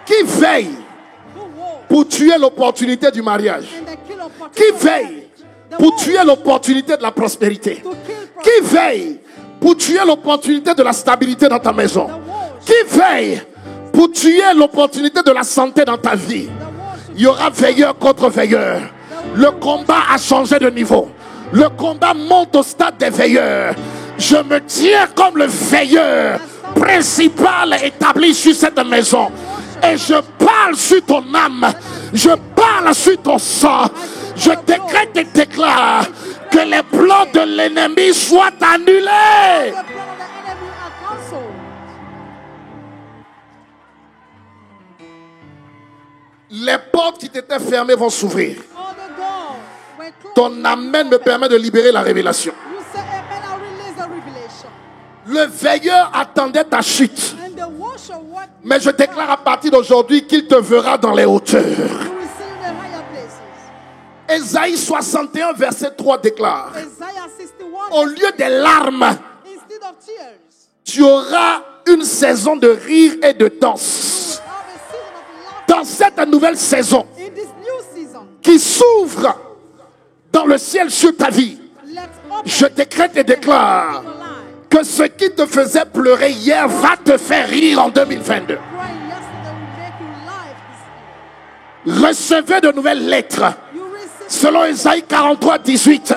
Speaker 1: Qui veille
Speaker 2: Who walk
Speaker 1: pour tuer l'opportunité du mariage?
Speaker 2: and they kill
Speaker 1: Qui
Speaker 2: opportunity.
Speaker 1: veille
Speaker 2: The
Speaker 1: pour
Speaker 2: walk
Speaker 1: tuer l'opportunité de la prospérité?
Speaker 2: to kill
Speaker 1: Qui veille pour tuer l'opportunité de la stabilité dans ta maison?
Speaker 2: the wash.
Speaker 1: Qui veille pour tuer l'opportunité de la santé dans ta vie?
Speaker 2: The wash.
Speaker 1: Il y aura veilleur contre veilleur. Le combat a changé de niveau. Le combat monte au stade des veilleurs. Je me tiens comme le veilleur principal établi sur cette maison. Et je parle sur ton âme. Je parle sur ton sang. Je décrète et déclare que les plans de l'ennemi soient annulés.
Speaker 2: The plan of the enemy are cancelled.
Speaker 1: Les portes qui t'étaient fermées vont s'ouvrir.
Speaker 2: All the doors were closed.
Speaker 1: Ton amen me permet de libérer la révélation.
Speaker 2: You say amen, I release the revelation.
Speaker 1: Le veilleur attendait ta chute.
Speaker 2: And the washer what
Speaker 1: Mais je déclare à partir d'aujourd'hui qu'il te verra dans les hauteurs.
Speaker 2: you will see in the higher places.
Speaker 1: Ésaïe 61, verset 3 déclare:
Speaker 2: Isaiah 61.
Speaker 1: au lieu des larmes,
Speaker 2: Instead of tears,
Speaker 1: tu auras une saison de rire et de danse.
Speaker 2: have a season of laughter
Speaker 1: Dans cette nouvelle saison
Speaker 2: in this new season.
Speaker 1: qui s'ouvre dans le ciel sur ta vie,
Speaker 2: Let's open
Speaker 1: je décrète et déclare
Speaker 2: your life.
Speaker 1: que ce qui te faisait pleurer hier va te faire rire en 2022.
Speaker 2: Crying yesterday will make you live this year.
Speaker 1: Recevez de nouvelles lettres.
Speaker 2: You receive
Speaker 1: Selon Ésaïe 43, 18,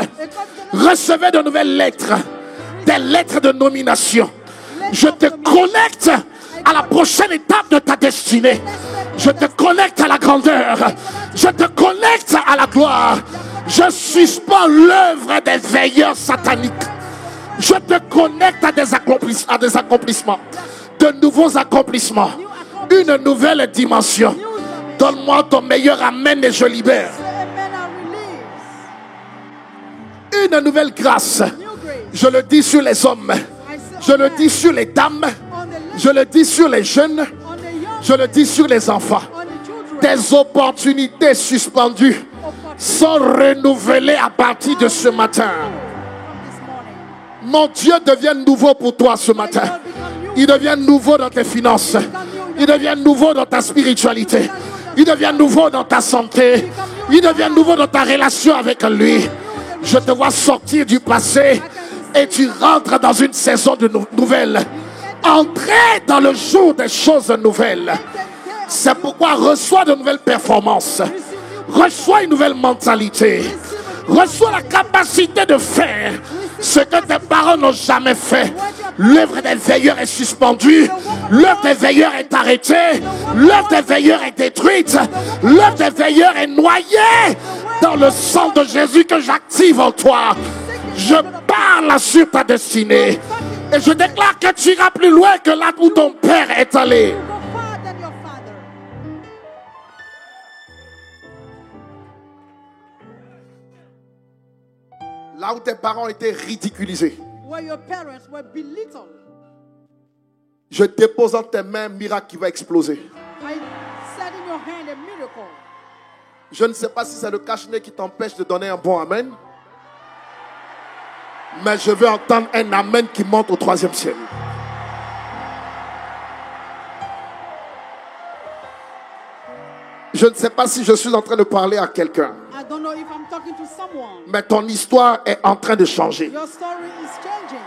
Speaker 1: recevez de nouvelles lettres, des lettres de nomination. Je te connecte à la prochaine étape de ta destinée. Je te connecte à la grandeur. Je te connecte à la gloire. Je suspends l'œuvre des veilleurs sataniques. Je te connecte à des accomplissements, de nouveaux accomplissements, une nouvelle dimension. Donne-moi ton meilleur amen et je libère.
Speaker 2: amen, I release.
Speaker 1: Une nouvelle grâce.
Speaker 2: New grace.
Speaker 1: Je le dis sur les hommes.
Speaker 2: I say
Speaker 1: Je le dis sur les dames.
Speaker 2: on the left,
Speaker 1: Je le dis sur les jeunes.
Speaker 2: on the young,
Speaker 1: Je le dis sur les enfants.
Speaker 2: on the children.
Speaker 1: Des opportunités suspendues sont renouvelées à partir de ce matin.
Speaker 2: From this morning.
Speaker 1: Mon Dieu devient nouveau pour toi ce matin. Il devient nouveau dans tes finances. Il devient nouveau dans ta spiritualité. Il devient nouveau dans ta santé. Il devient nouveau dans ta relation avec lui. Je te vois sortir du passé et tu rentres dans une saison de nouvelles. Entrer dans le jour des choses nouvelles. C'est pourquoi reçois de nouvelles performances. Reçois une nouvelle mentalité. Reçois la capacité de faire ce que tes parents n'ont jamais fait. L'œuvre des veilleurs est suspendue. L'œuvre des veilleurs est arrêtée. L'œuvre des veilleurs est détruite. L'œuvre des veilleurs est noyée dans le sang de Jésus que j'active en toi. Je parle sur ta destinée. Et je déclare que tu iras plus loin que là où ton père est allé.
Speaker 2: Go far than your father.
Speaker 1: Là où tes parents étaient ridiculisés,
Speaker 2: Where your parents were belittled.
Speaker 1: je dépose en tes mains un miracle qui va exploser.
Speaker 2: I set in your hand a miracle.
Speaker 1: Je ne sais pas si c'est le cache-nez qui t'empêche de donner un bon amen. Mais je veux entendre un amen qui monte au 3e ciel. Je ne sais pas si je suis en train de parler à quelqu'un.
Speaker 2: I don't know if I'm talking to someone.
Speaker 1: Mais ton histoire est en train de changer.
Speaker 2: Your story is changing.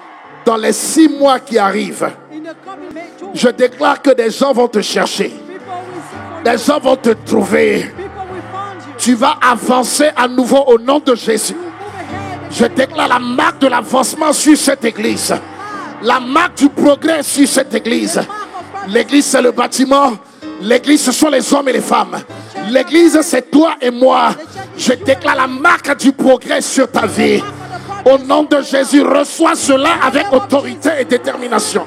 Speaker 1: Dans les 6 mois qui arrivent,
Speaker 2: In the coming May, too,
Speaker 1: je déclare que des gens vont te chercher.
Speaker 2: people will seek for
Speaker 1: Des
Speaker 2: you.
Speaker 1: gens vont te trouver.
Speaker 2: People will find you.
Speaker 1: Tu vas avancer à nouveau au nom de Jésus.
Speaker 2: You move ahead.
Speaker 1: Je déclare la marque de l'avancement sur cette église. La marque du progrès sur cette église. L'église, c'est le bâtiment. L'église, ce sont les hommes et les femmes. L'église, c'est toi et moi. Je déclare la marque du progrès sur ta vie. Au nom de Jésus, reçois cela avec autorité et détermination.